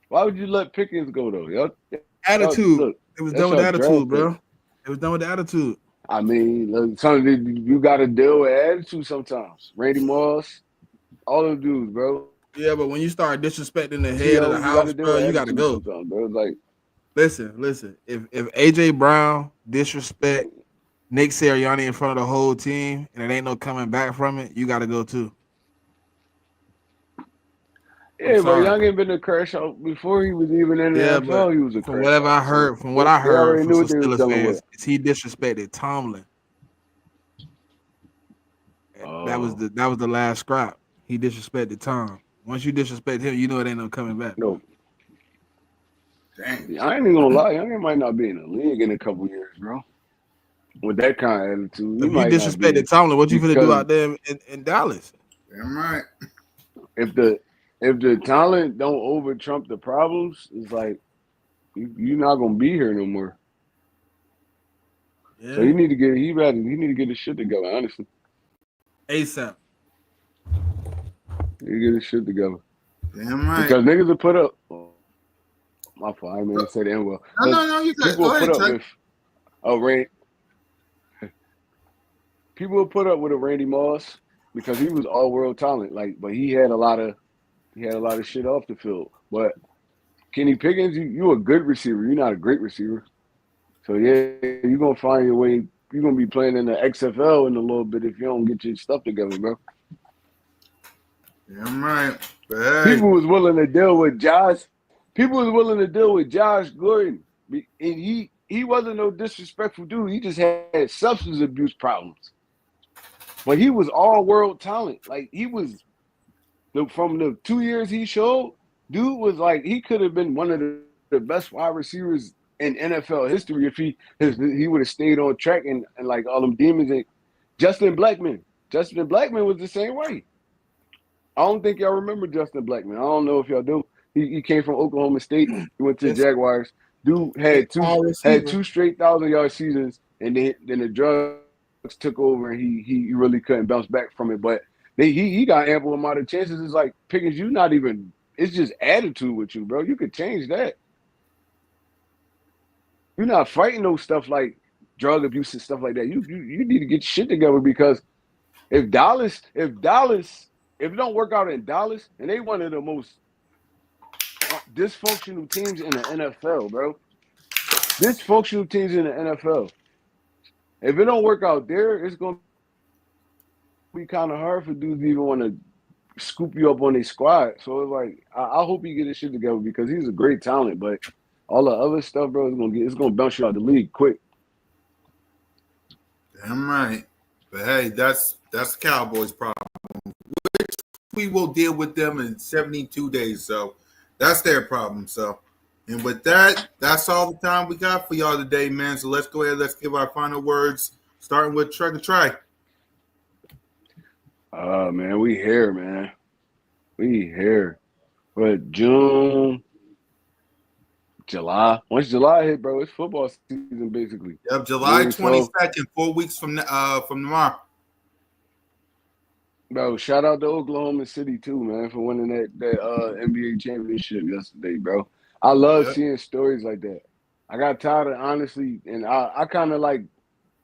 Why would you let Pickens go though? Y'all Attitude. look, It was that's done with the your draft attitude, pick. bro. It was done with the attitude. I mean, look, you got to deal with attitude sometimes. Randy Moss, all them dudes, bro. Yeah, but when you start disrespecting the head of T.O., the you got to house, deal bro, with you got to attitude go. sometimes, bro. It's like, Listen. If AJ Brown disrespect Nick Sirianni in front of the whole team and it ain't no coming back from it, you got to go too. I'm yeah, bro, sorry. Young ain't been a crash out before he was even in the Yeah, but NFL. He was a from crash whatever out. I So heard, from what I they heard already from knew some what they was Steelers dealing fans, with. is he disrespected Tomlin. That was Oh, the last scrap. He disrespected Tom. Once you disrespect him, you know it ain't no coming back, bro. no. Dang. I ain't even gonna lie. Young might not be in the league in a couple years, bro. With that kind of attitude, he If you might not be disrespected in Tomlin, what you finna do because out there in Dallas? Damn right. if the talent don't over trump the problems, it's like you're not gonna be here no more. So Yeah, he need to get his shit together. Honestly, ASAP. he need to get his shit together Damn right. because niggas will put up. Oh, my fault. I didn't mean to say the N word. No. You got People go will put ahead, up Trey. with a Randy. People will put up with a Randy Moss because he was all world talent. Like, but he had a lot of shit off the field. But Kenny Pickens, you a good receiver. You're not a great receiver. So yeah, you're gonna find your way. You're gonna be playing in the XFL in a little bit if you don't get your stuff together, bro. Damn right. But hey, People was willing to deal with Josh. People was willing to deal with Josh Gordon, and he wasn't no disrespectful dude. He just had substance abuse problems. But he was all world talent. Like he was from the 2 years he showed, dude was like he could have been one of the best wide receivers in NFL history if he would have stayed on track and like all them demons Justin Blackman. Justin Blackman was the same way. I don't think y'all remember Justin Blackman. I don't know if y'all do. He came from Oklahoma State. He went to the Yes, Jaguars. Dude big had tall had receiver. 2 straight 1,000-yard seasons, and then the drugs took over, and he really couldn't bounce back from it. But he got ample amount of chances. It's like Pickens, you not even. It's just attitude with you, bro. You could change that. You're not fighting no stuff like drug abuse and stuff like that. You need to get your shit together because if it don't work out in Dallas, and they one of the most dysfunctional teams in the NFL, bro. Dysfunctional teams in the NFL. If it don't work out there, it's gonna be kind of hard for dudes to even want to scoop you up on their squad. So it's like I hope he get his shit together because he's a great talent, but all the other stuff, bro, it's gonna bounce you out the league quick. Damn right. But hey, that's the Cowboys' problem. We will deal with them in 72 days. So that's their problem. So, and with that, that's all the time we got for y'all today, man. So let's go ahead. Let's give our final words, starting with Trey. Man, we here, man. We here. But June, July. Once July hit, bro, it's football season basically. Yep, July Yeah, so 22nd, 4 weeks from tomorrow. bro, shout out to Oklahoma City too, man, for winning that NBA championship yesterday, bro. I love Yep. seeing stories like that. I got tired of honestly, and I kind of like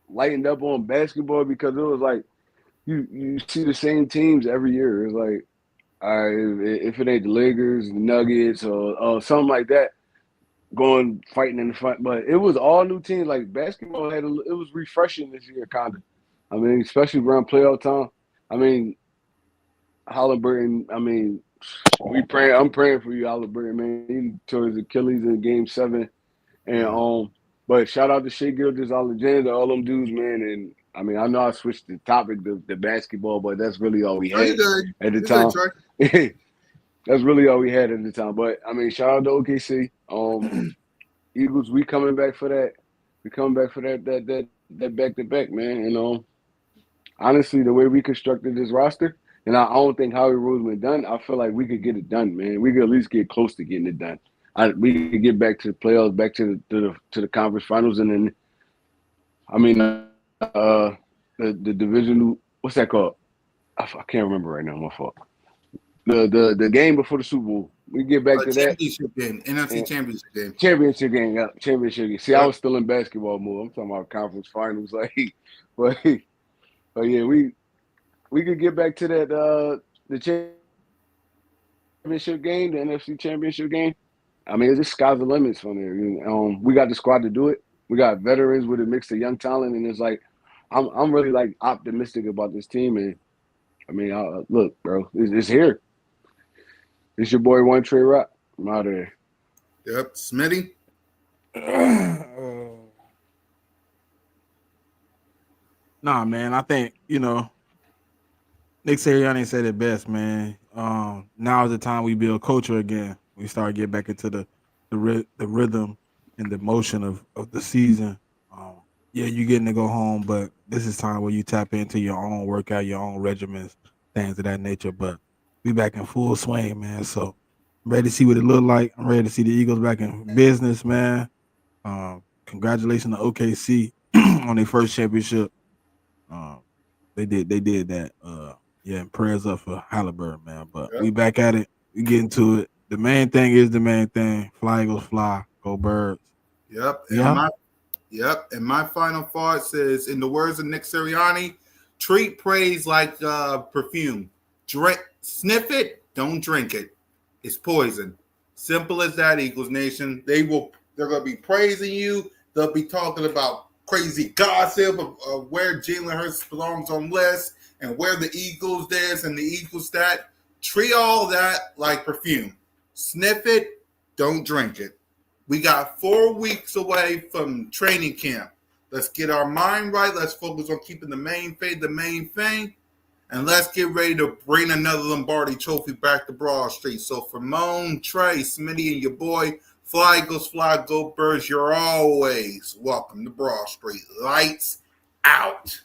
lightened up on basketball because it was like you see the same teams every year. It's like, all right, if it ain't the Lakers, the Nuggets, or something like that, going fighting in the front. But it was all new teams. Like basketball it was refreshing this year, kind of. I mean, especially around playoff time. I mean, Halliburton. I mean, I'm praying for you, Halliburton, man. He tore his Achilles in Game 7, and But shout out to Shea Gilgeous Alexander, all them dudes, man. And I mean, I know I switched the topic to basketball, but that's really all we Oh, you had good. at the You good, time. Trey. That's really all we had at the time. But I mean, shout out to OKC. Eagles, we coming back for that. We coming back for that back to back, man. You know, honestly, the way we constructed this roster, and I don't think Howie Roseman done. I feel like we could get it done, man. We could at least get close to getting it done. We could get back to the playoffs, back to the conference finals, and then, I mean, the division. What's that called? I can't remember right now. My fault. The game before the Super Bowl. We get back to that. Championship game, NFC And championship game. championship game, yeah, championship game. See, I Yep. was still in basketball mode. I'm talking about conference finals, like, but yeah, we could get back to that the championship game, the NFC championship game. I mean, it's just sky's the limits from there. We got the squad to do it. We got veterans with a mix of young talent, and it's like I'm really like optimistic about this team. And I mean, look, bro, it's here. It's your boy One Trey Rock. I'm out of there. Yep. Smitty. Nah, man. I think Nick Sirianni said it best, man. Now is the time we build culture again. We start getting back into the rhythm and the motion of the season. Yeah, you're getting to go home, but this is time where you tap into your own workout, your own regimens, things of that nature. But we back in full swing, man. So I'm ready to see what it look like. I'm ready to see the Eagles back in business, man. Congratulations to OKC on their first championship. They did that. Yeah, and prayers up for Halliburton, man. But we back at it. We get into it. The main thing is the main thing. Fly Eagles fly. Go Birds. Yep. Yeah. And my final thought says, in the words of Nick Sirianni, treat praise like perfume. Sniff it, don't drink it. It's poison. Simple as that, Eagles Nation. They're gonna be praising you. They'll be talking about crazy gossip of where Jalen Hurts belongs on lists and where the Eagles this and the Eagles that. Treat all that like perfume. Sniff it, don't drink it. We got 4 weeks away from training camp. Let's get our mind right. Let's focus on keeping the main thing. And let's get ready to bring another Lombardi trophy back to Broad Street. So for Moan, Trey, Smitty, and your boy, Fly Eagles Fly, Go Birds, you're always welcome to Broad Street. Lights out.